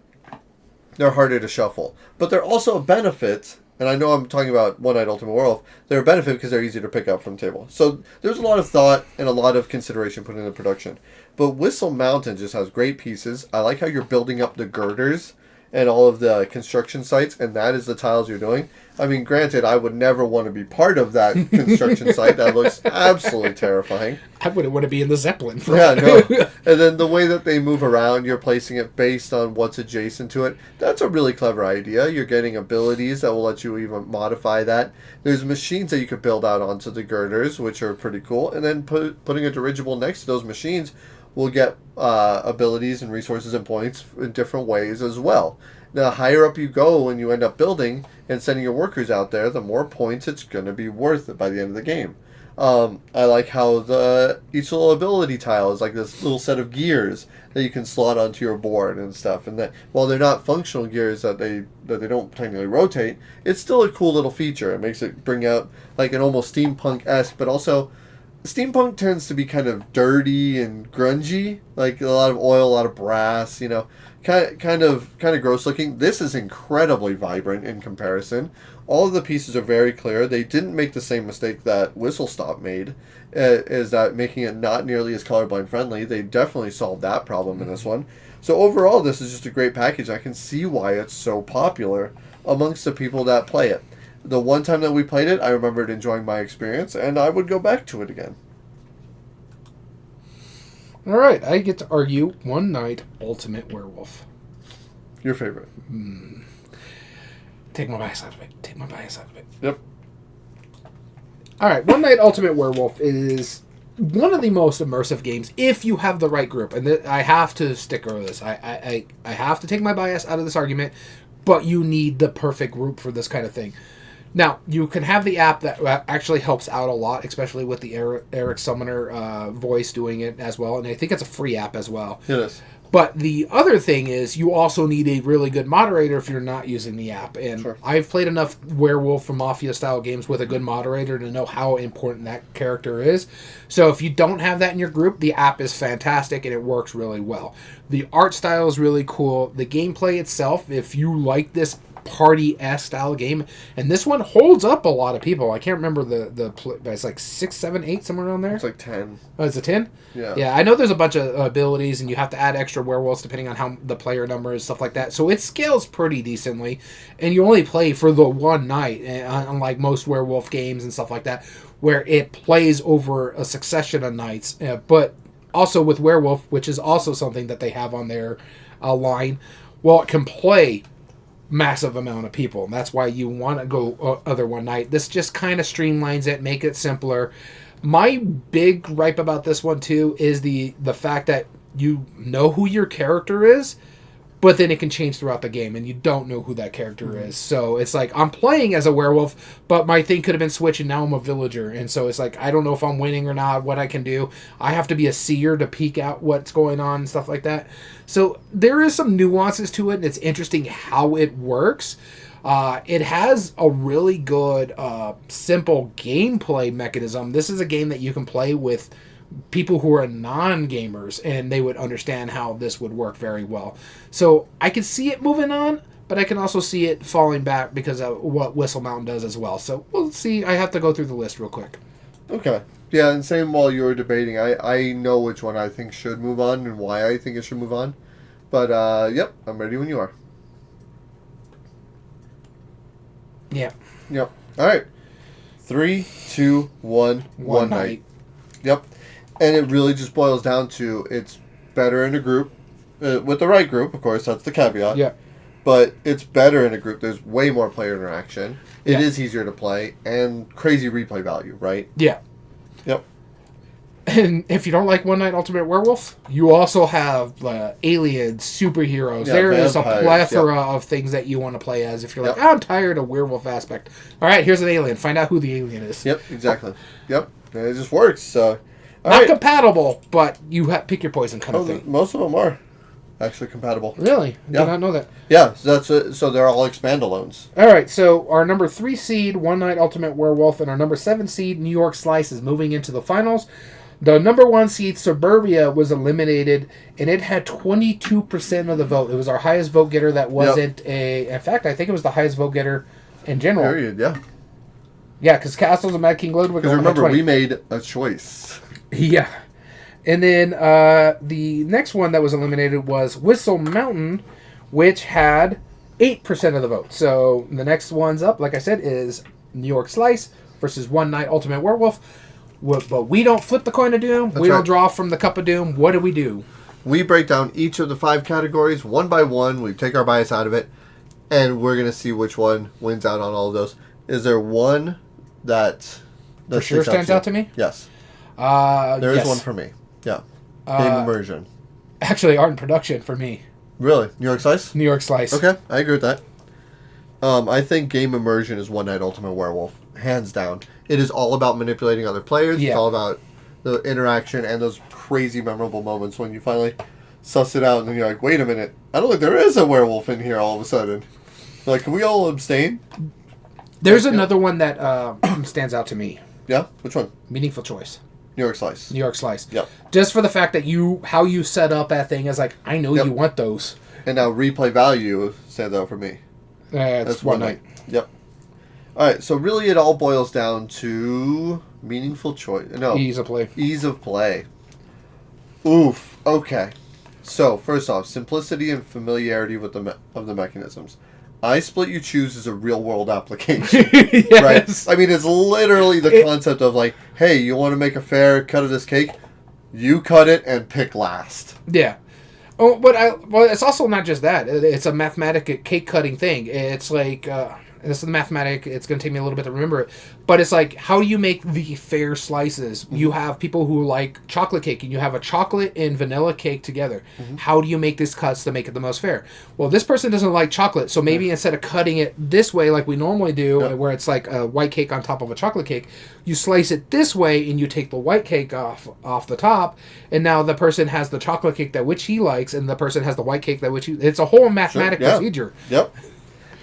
they're harder to shuffle. But they're also a benefit, and I know I'm talking about One Night Ultimate Werewolf, they're a benefit because they're easy to pick up from the table. So there's a lot of thought and a lot of consideration put into production. But Whistle Mountain just has great pieces. I like how you're building up the girders and all of the construction sites, and that is the tiles you're doing. I mean, granted, I would never want to be part of that construction site. That looks absolutely terrifying. I wouldn't want to be in the Zeppelin. Yeah, no. And then the way that they move around, you're placing it based on what's adjacent to it. That's a really clever idea. You're getting abilities that will let you even modify that. There's machines that you could build out onto the girders, which are pretty cool. And then putting a dirigible next to those machines will get abilities and resources and points in different ways as well. The higher up you go when you end up building and sending your workers out there, the more points it's going to be worth by the end of the game. I like how each little ability tile is like this little set of gears that you can slot onto your board and stuff. And that while they're not functional gears that they don't technically rotate, it's still a cool little feature. It makes it bring out like an almost steampunk-esque, but also steampunk tends to be kind of dirty and grungy, like a lot of oil, a lot of brass, kind of gross looking. This is incredibly vibrant in comparison. All of the pieces are very clear. They didn't make the same mistake that Whistle Stop made, is that making it not nearly as colorblind friendly. They definitely solved that problem in this one. So overall, this is just a great package. I can see why it's so popular amongst the people that play it. The one time that we played it, I remembered enjoying my experience, and I would go back to it again. All right, I get to argue One Night Ultimate Werewolf. Your favorite? Take my bias out of it. Yep. All right, One Night Ultimate Werewolf is one of the most immersive games if you have the right group. And I have to stick with this. I have to take my bias out of this argument, but you need the perfect group for this kind of thing. Now, you can have the app that actually helps out a lot, especially with the Eric Summoner voice doing it as well. And I think it's a free app as well. It is. But the other thing is you also need a really good moderator if you're not using the app. And Sure. I've played enough Werewolf or Mafia-style games with a good moderator to know how important that character is. So if you don't have that in your group, the app is fantastic and it works really well. The art style is really cool. The gameplay itself, if you like this party-esque style game, and this one holds up a lot of people. I can't remember it's like 6, 7, 8, somewhere around there. It's like 10. Oh, it's a 10? Yeah. I know there's a bunch of abilities, and you have to add extra werewolves depending on how the player number is, stuff like that. So it scales pretty decently, and you only play for the one night, unlike most werewolf games and stuff like that, where it plays over a succession of nights. But also with werewolf, which is also something that they have on their line, well, it can play massive amount of people, and that's why you want to go other one night. This just kind of streamlines it, make it simpler. My big gripe about this one too is the fact that you know who your character is, but then it can change throughout the game and you don't know who that character is. So it's like I'm playing as a werewolf, but my thing could have been switched and now I'm a villager, and so it's like I don't know if I'm winning or not, what I can do. I have to be a seer to peek out what's going on and stuff like that. So there is some nuances to it, and it's interesting how it works. It has a really good simple gameplay mechanism. This is a game that you can play with people who are non-gamers, and they would understand how this would work very well. So I can see it moving on, but I can also see it falling back because of what Whistle Mountain does as well. So we'll see. I have to go through the list real quick. Okay. Yeah, and same while you were debating, I know which one I think should move on and why I think it should move on. But, yep, I'm ready when you are. Yeah. Yep. All right. 3, 2, 1, one night. Yep. And it really just boils down to it's better in a group. With the right group, of course, that's the caveat. Yeah. But it's better in a group. There's way more player interaction. It is easier to play, and crazy replay value, right? Yeah. Yep. And if you don't like One Night Ultimate Werewolf, you also have aliens, superheroes. Yeah, there is a vampires, plethora of things that you want to play as. If you're like, I'm tired of werewolf aspect. All right, here's an alien. Find out who the alien is. Yep, exactly. Yep. And it just works. So, Not compatible, but you pick your poison kind of thing. Most of them are actually compatible. Really? Yeah. Did not know that. Yeah, so they're all expand-alones. All right, so our number 3 seed, One Night Ultimate Werewolf, and our number 7 seed, New York Slice, is moving into the finals. The number 1 seed, Suburbia, was eliminated, and it had 22% of the vote. It was our highest vote getter that wasn't in fact, I think it was the highest vote getter in general. Period, yeah. Yeah, because Castles and Mad King Ludwig. Because remember, we made a choice. Yeah. And then the next one that was eliminated was Whistle Mountain, which had 8% of the vote. So the next one's up, like I said, is New York Slice versus One Night Ultimate Werewolf. But we don't flip the coin of doom. We don't draw from the cup of doom. What do? We break down each of the 5 categories one by one. We take our bias out of it, and we're going to see which one wins out on all of those. Is there one that for sure stands out to me? Yes. There is yes. one for me. Yeah. Game immersion. Actually, art and production for me. Really? New York Slice? New York Slice. Okay, I agree with that. I think game immersion is One Night Ultimate Werewolf, hands down. It is all about manipulating other players. Yeah. It's all about the interaction and those crazy memorable moments when you finally suss it out and then you're like, wait a minute, I don't think there is a werewolf in here all of a sudden. Like, can we all abstain? There's another one that stands out to me. Yeah? Which one? Meaningful Choice. New York Slice. New York Slice. Yep. Just for the fact that how you set up that thing is like, I know you want those. And now replay value stands out for me. That's One Night. Yep. All right, so really it all boils down to meaningful choice. No. Ease of play. Ease of play. Oof. Okay. So, first off, simplicity and familiarity with the mechanisms. I Split You Choose is a real-world application, yes. right? I mean, it's literally the concept of like, hey, you want to make a fair cut of this cake? You cut it and pick last. Yeah. Oh, but it's also not just that. It's a mathematic cake cutting thing. It's like this is mathematic. It's going to take me a little bit to remember it, but it's like, how do you make the fair slices? Mm-hmm. You have people who like chocolate cake, and you have a chocolate and vanilla cake together. Mm-hmm. How do you make these cuts to make it the most fair? Well, this person doesn't like chocolate, so maybe instead of cutting it this way like we normally do, where it's like a white cake on top of a chocolate cake, you slice it this way and you take the white cake off the top, and now the person has the chocolate cake that which he likes, and the person has the white cake that which it's a whole mathematic procedure. Yep.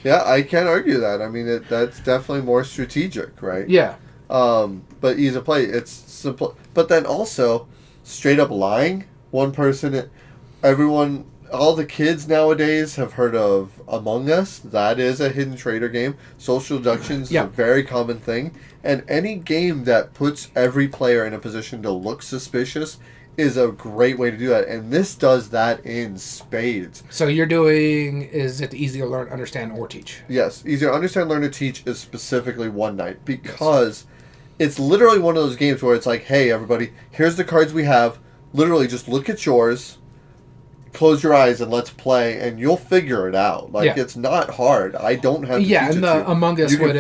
Yeah, I can't argue that. I mean, that's definitely more strategic, right? Yeah. But ease of play, it's simple. But then also, straight up lying. One person, everyone, all the kids nowadays have heard of Among Us. That is a hidden trader game. Social deductions is a very common thing. And any game that puts every player in a position to look suspicious is a great way to do that, and this does that in spades. So you're doing, is it easy to learn, understand, or teach? Yes, easy to understand, learn, or teach is specifically One Night, because it's literally one of those games where it's like, hey, everybody, here's the cards we have, literally just look at yours, close your eyes, and let's play, and you'll figure it out. Like, it's not hard. I don't have to teach and the Among Us would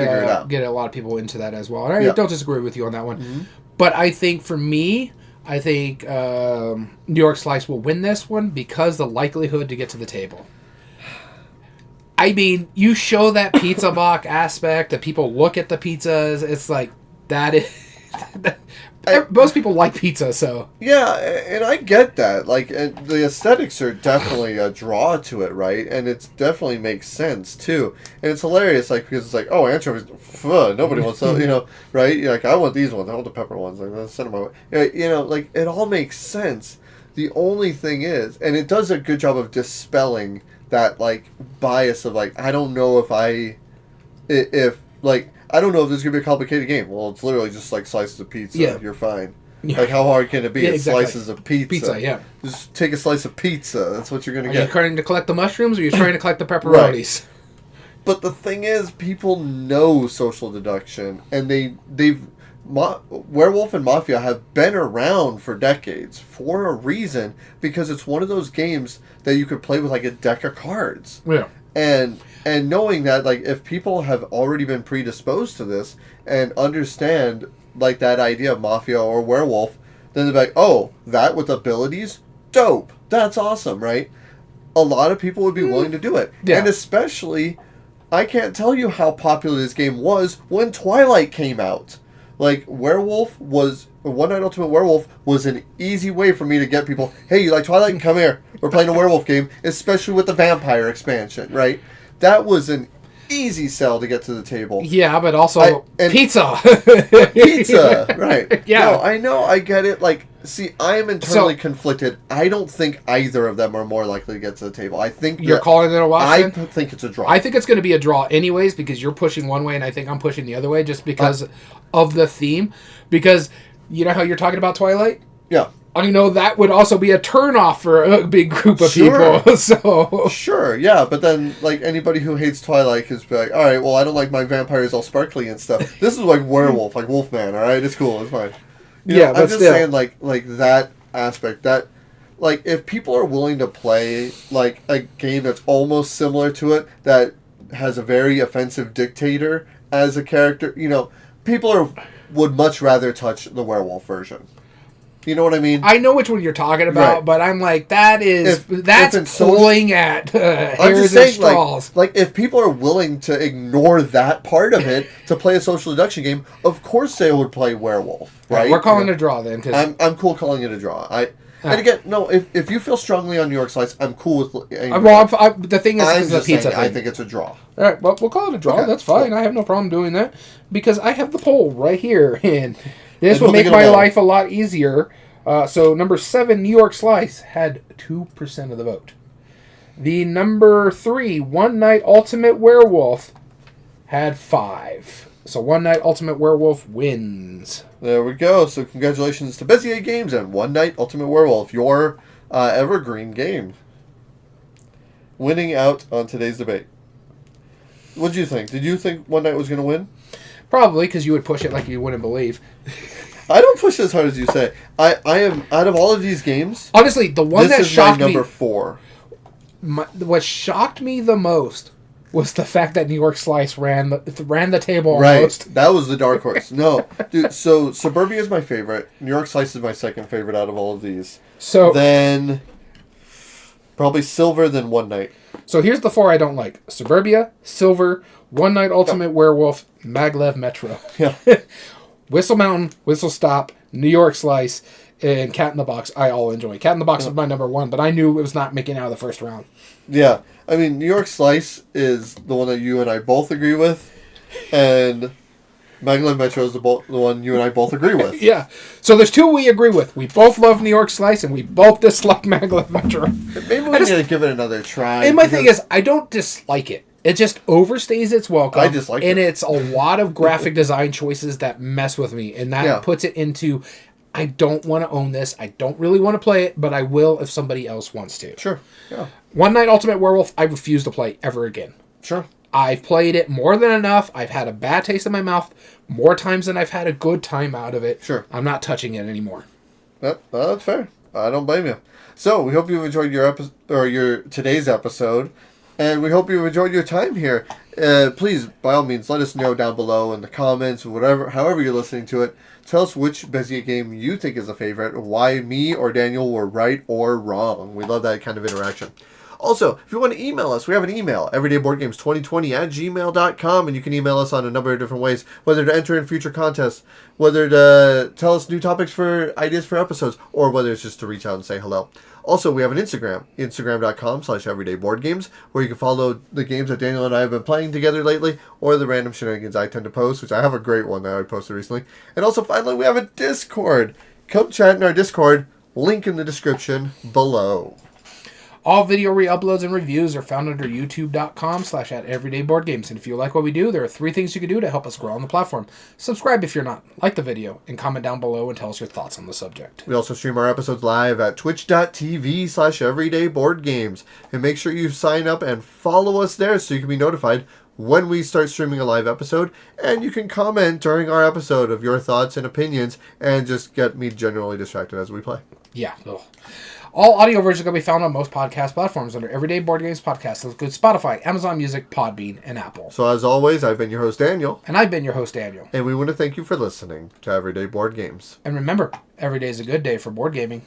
get a lot of people into that as well. I don't disagree with you on that one. Mm-hmm. But I think for me, New York Slice will win this one because the likelihood to get to the table. I mean, you show that pizza box aspect, that people look at the pizzas, it's like, that is... most people like pizza, so... Yeah, and I get that. Like, the aesthetics are definitely a draw to it, right? And it definitely makes sense, too. And it's hilarious, like, because it's like, oh, anchovies, nobody wants those, right? You're like, I want these ones, I want the pepper ones, like, let's send them my way. Like, it all makes sense. The only thing is, and it does a good job of dispelling that, like, bias of, like, I don't know if I don't know if this is going to be a complicated game. Well, it's literally just like slices of pizza. Yeah. You're fine. Yeah. Like, how hard can it be? It's slices of pizza. Pizza, yeah. Just take a slice of pizza. That's what you're going to get. Are you trying to collect the mushrooms, or are you trying to collect the pepperonis? Right. But the thing is, people know social deduction, and Werewolf and Mafia have been around for decades for a reason, because it's one of those games that you could play with, like, a deck of cards. Yeah. And knowing that, like, if people have already been predisposed to this and understand, like, that idea of Mafia or Werewolf, then they're like, oh, that with abilities? Dope. That's awesome, right? A lot of people would be willing to do it. Yeah. And especially, I can't tell you how popular this game was when Twilight came out. Like, One Night Ultimate Werewolf was an easy way for me to get people, hey, you like Twilight? Come here. We're playing a werewolf game, especially with the vampire expansion, right? That was an easy sell to get to the table. Yeah, but also pizza. Pizza, right. Yeah. No, I know, I get it. Like, see, I am internally conflicted. I don't think either of them are more likely to get to the table. I think you're calling it a wash. I think it's a draw. I think it's going to be a draw anyways, because you're pushing one way and I think I'm pushing the other way, just because of the theme. Because you know how you're talking about Twilight? Yeah. I know that would also be a turnoff for a big group of Sure. people. So Sure, yeah, but then, like, anybody who hates Twilight is like, alright, well, I don't like my vampires all sparkly and stuff. This is like werewolf, like Wolfman, alright? It's cool, it's fine. Yeah, but I'm just still. saying, like that aspect, that, like, if people are willing to play, like, a game that's almost similar to it, that has a very offensive dictator as a character, people would much rather touch the werewolf version. You know what I mean? I know which one you're talking about, Right. but I'm like, that's it's pulling at I'm hairs just and saying, straws. like, if people are willing to ignore that part of it to play a social deduction game, of course they would play werewolf, right? We're calling it a draw then. Cause I'm cool calling it a draw. And again, no, if you feel strongly on New York Slice, I'm cool with. The thing is, I'm it's a just pizza saying, thing. I think it's a draw. All right, well, we'll call it a draw. Okay, That's fine. cool. I have no problem doing that because I have the poll right here, and this And would we'll make make it my a vote. life a lot easier. So number 7, New York Slice, had 2% of the vote. The number 3, One Night Ultimate Werewolf, had 5. So One Night Ultimate Werewolf wins. There we go. So congratulations to Bézier Games and One Night Ultimate Werewolf, your evergreen game, winning out on today's debate. What did you think? Did you think One Night was going to win? Probably because you would push it like you wouldn't believe. I don't push as hard as you say. I am, out of all of these games, Honestly, the one this that is shocked my me, number 4. what shocked me the most was the fact that New York Slice ran the table Right. almost. That was the dark horse. No. Dude, so Suburbia is my favorite. New York Slice is my second favorite out of all of these. So Then probably Silver, then One Night. So here's the 4 I don't like: Suburbia, Silver, One Night Ultimate Werewolf, Maglev Metro, Yeah. Whistle Mountain, Whistle Stop, New York Slice, and Cat in the Box. I all enjoy. Cat in the Box was my number 1, but I knew it was not making it out of the first round. Yeah. I mean, New York Slice is the one that you and I both agree with, and Maglev Metro is the one you and I both agree with. Yeah. So there's 2 we agree with. We both love New York Slice, and we both dislike Maglev Metro. Maybe we need to give it another try. And my thing is, I don't dislike it. It just overstays its welcome. I dislike it. And it's a lot of graphic design choices that mess with me. And that puts it into, I don't want to own this. I don't really want to play it, but I will if somebody else wants to. Sure. Yeah. One Night Ultimate Werewolf, I refuse to play ever again. Sure. I've played it more than enough. I've had a bad taste in my mouth more times than I've had a good time out of it. Sure. I'm not touching it anymore. That's fair. I don't blame you. So we hope you've enjoyed your today's episode, and we hope you've enjoyed your time here. Please, by all means, let us know down below in the comments, however you're listening to it. Tell us which Bézier game you think is a favorite, why me or Daniel were right or wrong. We love that kind of interaction. Also, if you want to email us, we have an email, everydayboardgames2020@gmail.com, and you can email us on a number of different ways, whether to enter in future contests, whether to tell us new topics for ideas for episodes, or whether it's just to reach out and say hello. Also, we have an Instagram, instagram.com/everydayboardgames, where you can follow the games that Daniel and I have been playing together lately, or the random shenanigans I tend to post, which I have a great one that I posted recently. And also, finally, we have a Discord. Come chat in our Discord, link in the description below. All video re-uploads and reviews are found under youtube.com/@everydayboardgames. And if you like what we do, there are 3 things you can do to help us grow on the platform. Subscribe if you're not, like the video, and comment down below and tell us your thoughts on the subject. We also stream our episodes live at twitch.tv/everydayboardgames. And make sure you sign up and follow us there so you can be notified when we start streaming a live episode. And you can comment during our episode of your thoughts and opinions and just get me generally distracted as we play. Yeah. Ugh. All audio versions are going to be found on most podcast platforms under Everyday Board Games Podcast. That includes Spotify, Amazon Music, Podbean, and Apple. So as always, I've been your host, Daniel. And I've been your host, Daniel. And we want to thank you for listening to Everyday Board Games. And remember, every day is a good day for board gaming.